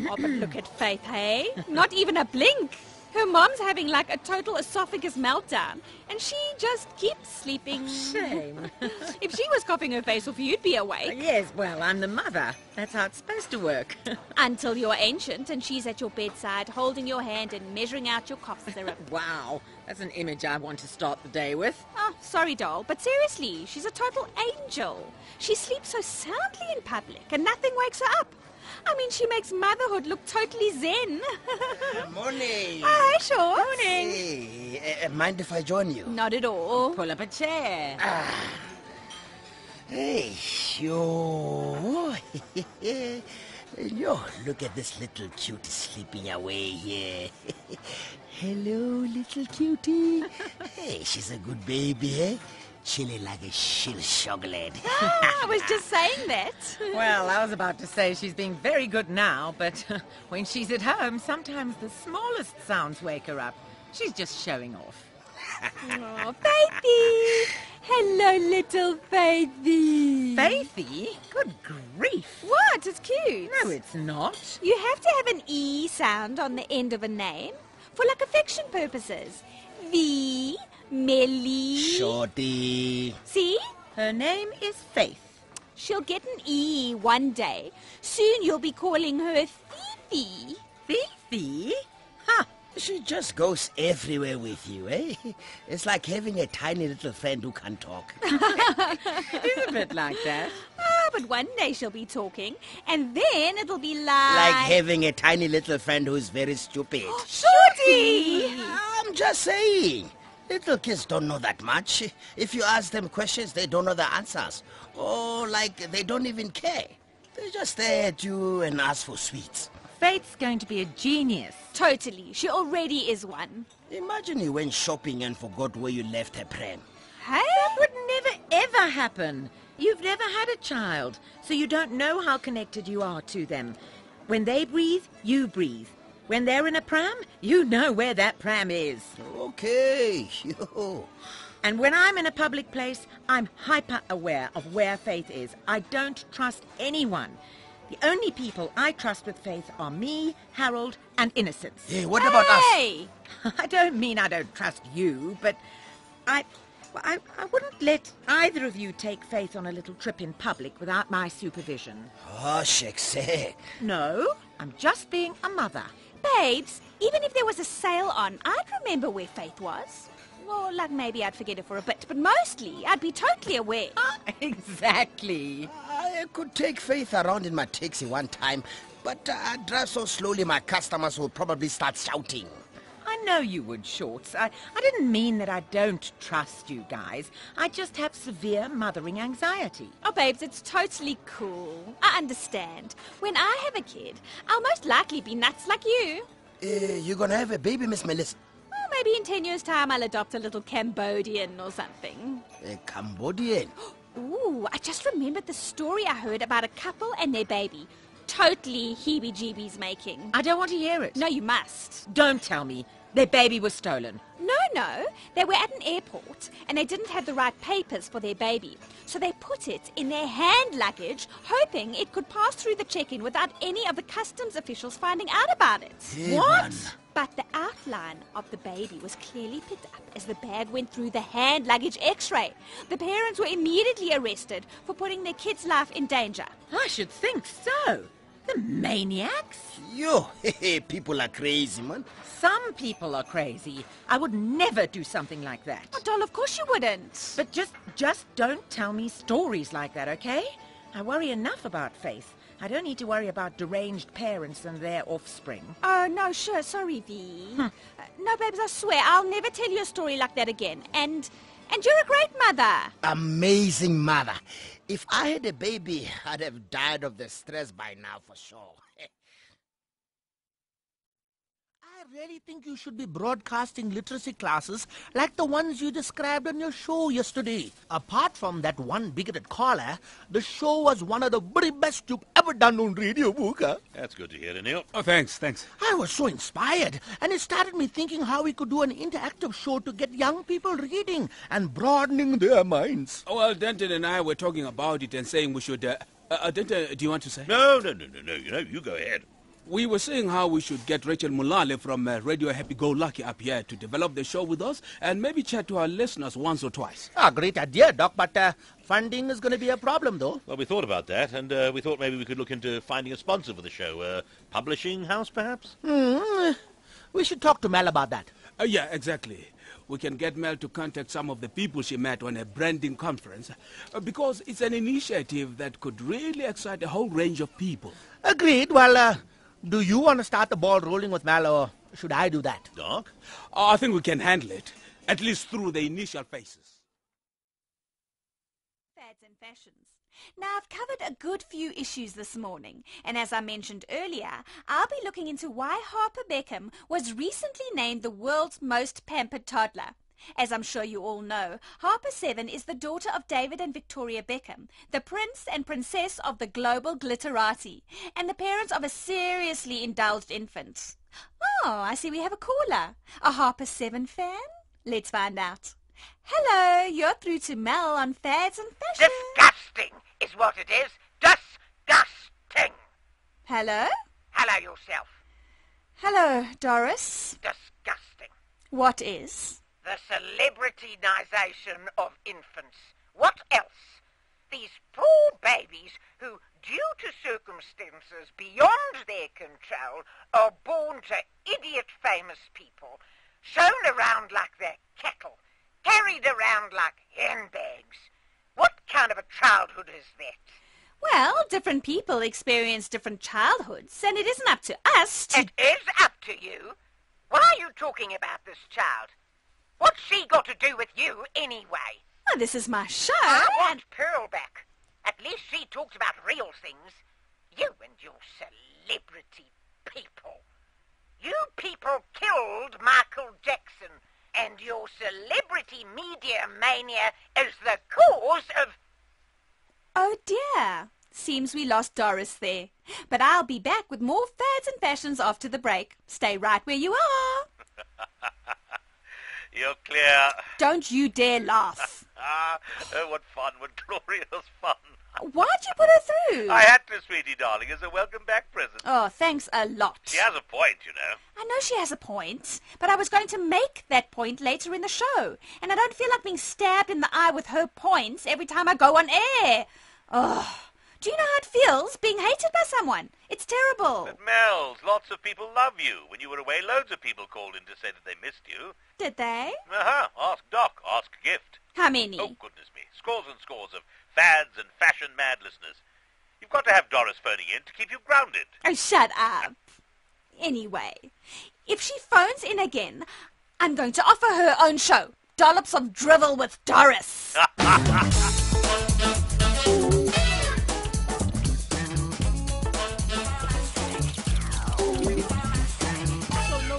Oh, but look at Faith, hey? Not even a blink. Her mom's having like a total esophagus meltdown, and she just keeps sleeping. Shame. If she was coughing her face off, you'd be awake. Yes, well, I'm the mother. That's how it's supposed to work. Until you're ancient and she's at your bedside, holding your hand and measuring out your cough syrup. Wow, that's an image I want to start the day with. Oh, sorry, doll, but seriously, she's a total angel. She sleeps so soundly in public and nothing wakes her up. I mean, she makes motherhood look totally zen. Morning. Hi, Shorts. Morning. Hey, mind if I join you? Not at all. Pull up a chair. Hey, yo. Yo, look at this little cutie sleeping away here. Hello, little cutie. Hey, she's a good baby, eh? Chilling like a shill chocolate. I was just saying that. Well, I was about to say she's being very good now, but when she's at home, sometimes the smallest sounds wake her up. She's just showing off. Oh, Faithy! Hello, little Faithy. Faithy? Good grief. What? It's cute. No, it's not. You have to have an E sound on the end of a name for like affection purposes. V, Melly. Shorty. See? Her name is Faith. She'll get an E one day. Soon you'll be calling her Fifi. Fifi? Huh. She just goes everywhere with you, eh? It's like having a tiny little friend who can't talk. It's a bit like that. Ah, but one day she'll be talking, and then it'll be like... Like having a tiny little friend who's very stupid. Shorty! I'm just saying. Little kids don't know that much. If you ask them questions, they don't know the answers. Or like they don't even care. They just stare at you and ask for sweets. Faith's going to be a genius. Totally. She already is one. Imagine you went shopping and forgot where you left her pram. Hey? That would never, ever happen. You've never had a child, so you don't know how connected you are to them. When they breathe, you breathe. When they're in a pram, you know where that pram is. Okay. Yo. And when I'm in a public place, I'm hyper-aware of where Faith is. I don't trust anyone. The only people I trust with Faith are me, Harold, and Innocence. Hey, what about us? I don't mean I don't trust you, but I wouldn't let either of you take Faith on a little trip in public without my supervision. Oh, shucks. No, I'm just being a mother. Babes, even if there was a sale on, I'd remember where Faith was. Well, like maybe I'd forget her for a bit, but mostly I'd be totally aware. Exactly. I could take Faith around in my taxi one time, but I drive so slowly my customers will probably start shouting. I know you would, Shorts. I didn't mean that I don't trust you guys. I just have severe mothering anxiety. Oh, babes, it's totally cool. I understand. When I have a kid, I'll most likely be nuts like you. You're gonna have a baby, Miss Melissa? Well, maybe in 10 years' time I'll adopt a little Cambodian or something. A Cambodian? Ooh, I just remembered the story I heard about a couple and their baby. Totally heebie-jeebies making. I don't want to hear it. No, you must. Don't tell me. Their baby was stolen. No. They were at an airport and they didn't have the right papers for their baby. So they put it in their hand luggage, hoping it could pass through the check-in without any of the customs officials finding out about it. Hey, What? man. But the outline of the baby was clearly picked up as the bag went through the hand luggage x-ray. The parents were immediately arrested for putting their kid's life in danger. I should think so. The maniacs? Yo, people are crazy, man. Some people are crazy. I would never do something like that. Oh, doll, of course you wouldn't. But just don't tell me stories like that, okay? I worry enough about Faith. I don't need to worry about deranged parents and their offspring. Oh, no, sure. Sorry, V. No, babes, I swear, I'll never tell you a story like that again. And you're a great mother. Amazing mother. If I had a baby, I'd have died of the stress by now for sure. I really think you should be broadcasting literacy classes like the ones you described on your show yesterday. Apart from that one bigoted caller, the show was one of the very best you've ever done on radio, Vuka. That's good to hear, Neil. Oh, thanks. I was so inspired, and it started me thinking how we could do an interactive show to get young people reading and broadening their minds. Oh, well, Denton and I were talking about it and saying we should... Denton, do you want to say? No. You go ahead. We were saying how we should get Rachel Mulale from Radio Happy Go Lucky up here to develop the show with us and maybe chat to our listeners once or twice. Great idea, Doc, but funding is going to be a problem, though. Well, we thought about that, and we thought maybe we could look into finding a sponsor for the show. Publishing house, perhaps? We should talk to Mel about that. Yeah, exactly. We can get Mel to contact some of the people she met on a branding conference because it's an initiative that could really excite a whole range of people. Agreed. Well, do you want to start the ball rolling with Mel, or should I do that? Doc? I think we can handle it, at least through the initial phases. Fads and fashions. Now, I've covered a good few issues this morning, and as I mentioned earlier, I'll be looking into why Harper Beckham was recently named the world's most pampered toddler. As I'm sure you all know, Harper 7 is the daughter of David and Victoria Beckham, the prince and princess of the global glitterati, and the parents of a seriously indulged infant. Oh, I see we have a caller. A Harper 7 fan? Let's find out. Hello, you're through to Mel on Fads and Fashion. Disgusting is what it is. Disgusting. Hello? Hello yourself. Hello, Doris. Disgusting. What is? The celebritynization of infants. What else? These poor babies who, due to circumstances beyond their control, are born to idiot famous people, shown around like they're cattle, carried around like handbags. What kind of a childhood is that? Well, different people experience different childhoods, and it isn't up to us to... It is up to you. Why are you talking about this child? What's she got to do with you anyway? Well, this is my show. I want Pearl back. At least she talks about real things. You and your celebrity people. You people killed Michael Jackson, and your celebrity media mania is the cause of... Oh dear. Seems we lost Doris there. But I'll be back with more fads and fashions after the break. Stay right where you are. You're clear. Don't you dare laugh. Oh, what fun, what glorious fun. Why'd you put her through? I had to, sweetie darling, as a welcome back present. Oh, thanks a lot. She has a point, you know. I know she has a point, but I was going to make that point later in the show, and I don't feel like being stabbed in the eye with her points every time I go on air. Oh, do you know how it feels being hated by someone? It's terrible. But Mel's, lots of people love you. When you were away, loads of people called in to say that they missed you. Did they? Ask Doc, ask Gift. How many? Oh, goodness me. Scores and scores of fads and fashion-mad listeners. You've got to have Doris phoning in to keep you grounded. Oh, shut up. Anyway, if she phones in again, I'm going to offer her own show. Dollops of Drivel with Doris.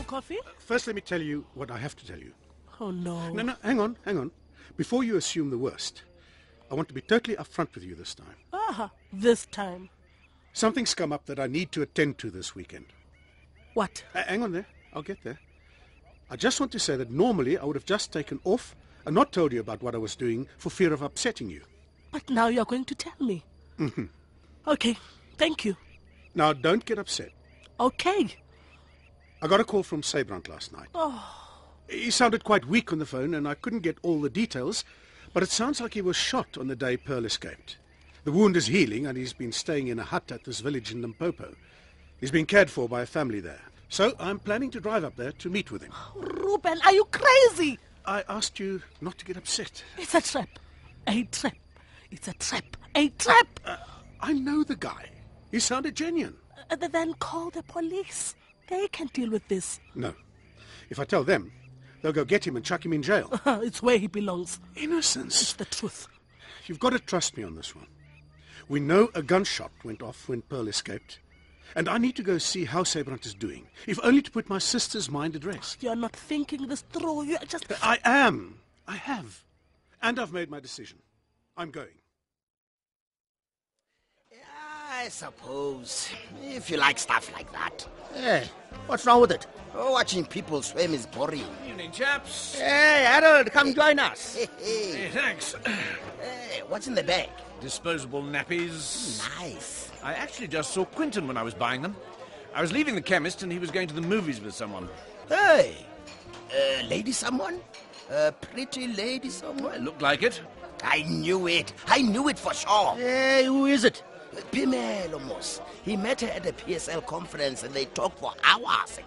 Coffee? First, let me tell you what I have to tell you. Oh, no. No, hang on. Before you assume the worst, I want to be totally upfront with you this time. This time. Something's come up that I need to attend to this weekend. What? Hang on there. I'll get there. I just want to say that normally I would have just taken off and not told you about what I was doing for fear of upsetting you. But now you're going to tell me. Mm-hmm. Okay, thank you. Now, don't get upset. Okay. I got a call from Sabrant last night. He sounded quite weak on the phone, and I couldn't get all the details, but it sounds like he was shot on the day Pearl escaped. The wound is healing, and he's been staying in a hut at this village in Limpopo. He's been cared for by a family there. So I'm planning to drive up there to meet with him. Ruben, are you crazy? I asked you not to get upset. It's a trap. A trap. It's a trap. A trap. I know the guy. He sounded genuine. Then call the police. They can deal with this. No. If I tell them, they'll go get him and chuck him in jail. It's where he belongs. Innocence. It's the truth. You've got to trust me on this one. We know a gunshot went off when Pearl escaped. And I need to go see how Sabrant is doing, if only to put my sister's mind at rest. You're not thinking this through. You're just... I am. I have. And I've made my decision. I'm going. I suppose, if you like stuff like that. Hey, what's wrong with it? Watching people swim is boring. Evening, chaps. Hey, Harold, come join us. Hey, thanks. Hey, what's in the bag? Disposable nappies. Nice. I actually just saw Quinton when I was buying them. I was leaving the chemist and he was going to the movies with someone. Hey, lady someone? A pretty lady someone? Well, it looked like it. I knew it. I knew it for sure. Hey, who is it? Pimelo Mos. He met her at a PSL conference and they talked for hours.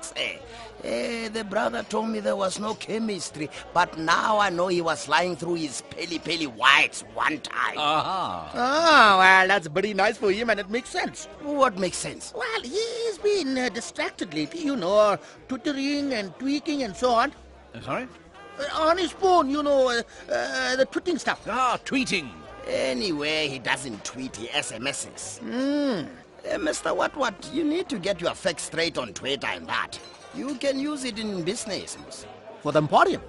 The brother told me there was no chemistry, but now I know he was lying through his peli whites one time. Aha. Ah, well, that's very nice for him and it makes sense. What makes sense? Well, he's been distracted lately, you know, twittering and tweaking and so on. Sorry? On his phone, you know, the tweeting stuff. Ah, tweeting. Anyway, he doesn't tweet, he SMSs. Mr. What, you need to get your facts straight on Twitter and that. You can use it in business. For the Emporium?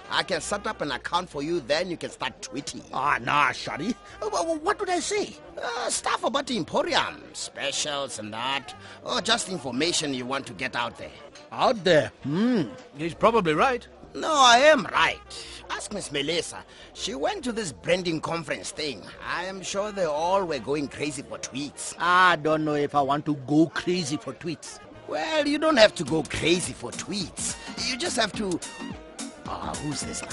I can set up an account for you, then you can start tweeting. Ah, nah, Shadi. What would I say? Stuff about the Emporium, specials and that. Or just information you want to get out there. Out there? He's probably right. No, I am right. Ask Miss Melissa. She went to this branding conference thing. I am sure they all were going crazy for tweets. I don't know if I want to go crazy for tweets. Well, you don't have to go crazy for tweets. You just have to... who's this now?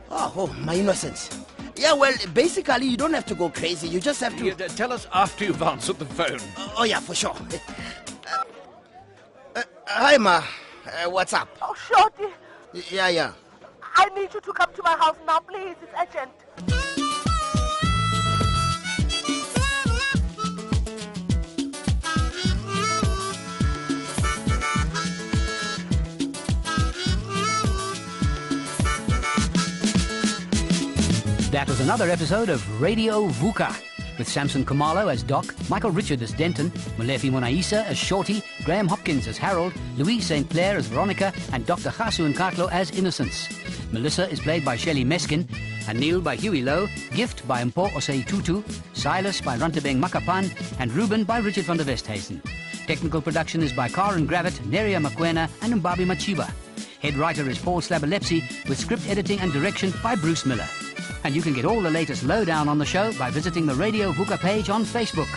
Oh, my innocence. Yeah, well, basically, you don't have to go crazy. You just have to... Tell us after you've answered the phone. Oh, yeah, for sure. Hi, Ma. What's up? Oh, Shorty. Yeah. I need you to come to my house now, please. It's urgent. That was another episode of Radio Vuka, with Samson Kamalo as Doc, Michael Richard as Denton, Molefi Monaisa as Shorty, Graham Hopkins as Harold, Louise St. Clair as Veronica, and Dr. Chasu Nkatlo as Innocence. Melissa is played by Shelley Meskin, Anil by Huey Lowe, Gift by Mpo Osei Tutu, Silas by Rantebeng Makapan, and Ruben by Richard van der Westhuizen. Technical production is by Karen Gravett, Neria Makwena, and Mbabi Machiba. Head writer is Paul Slabolepsy, with script editing and direction by Bruce Miller. And you can get all the latest lowdown on the show by visiting the Radio Vuka page on Facebook.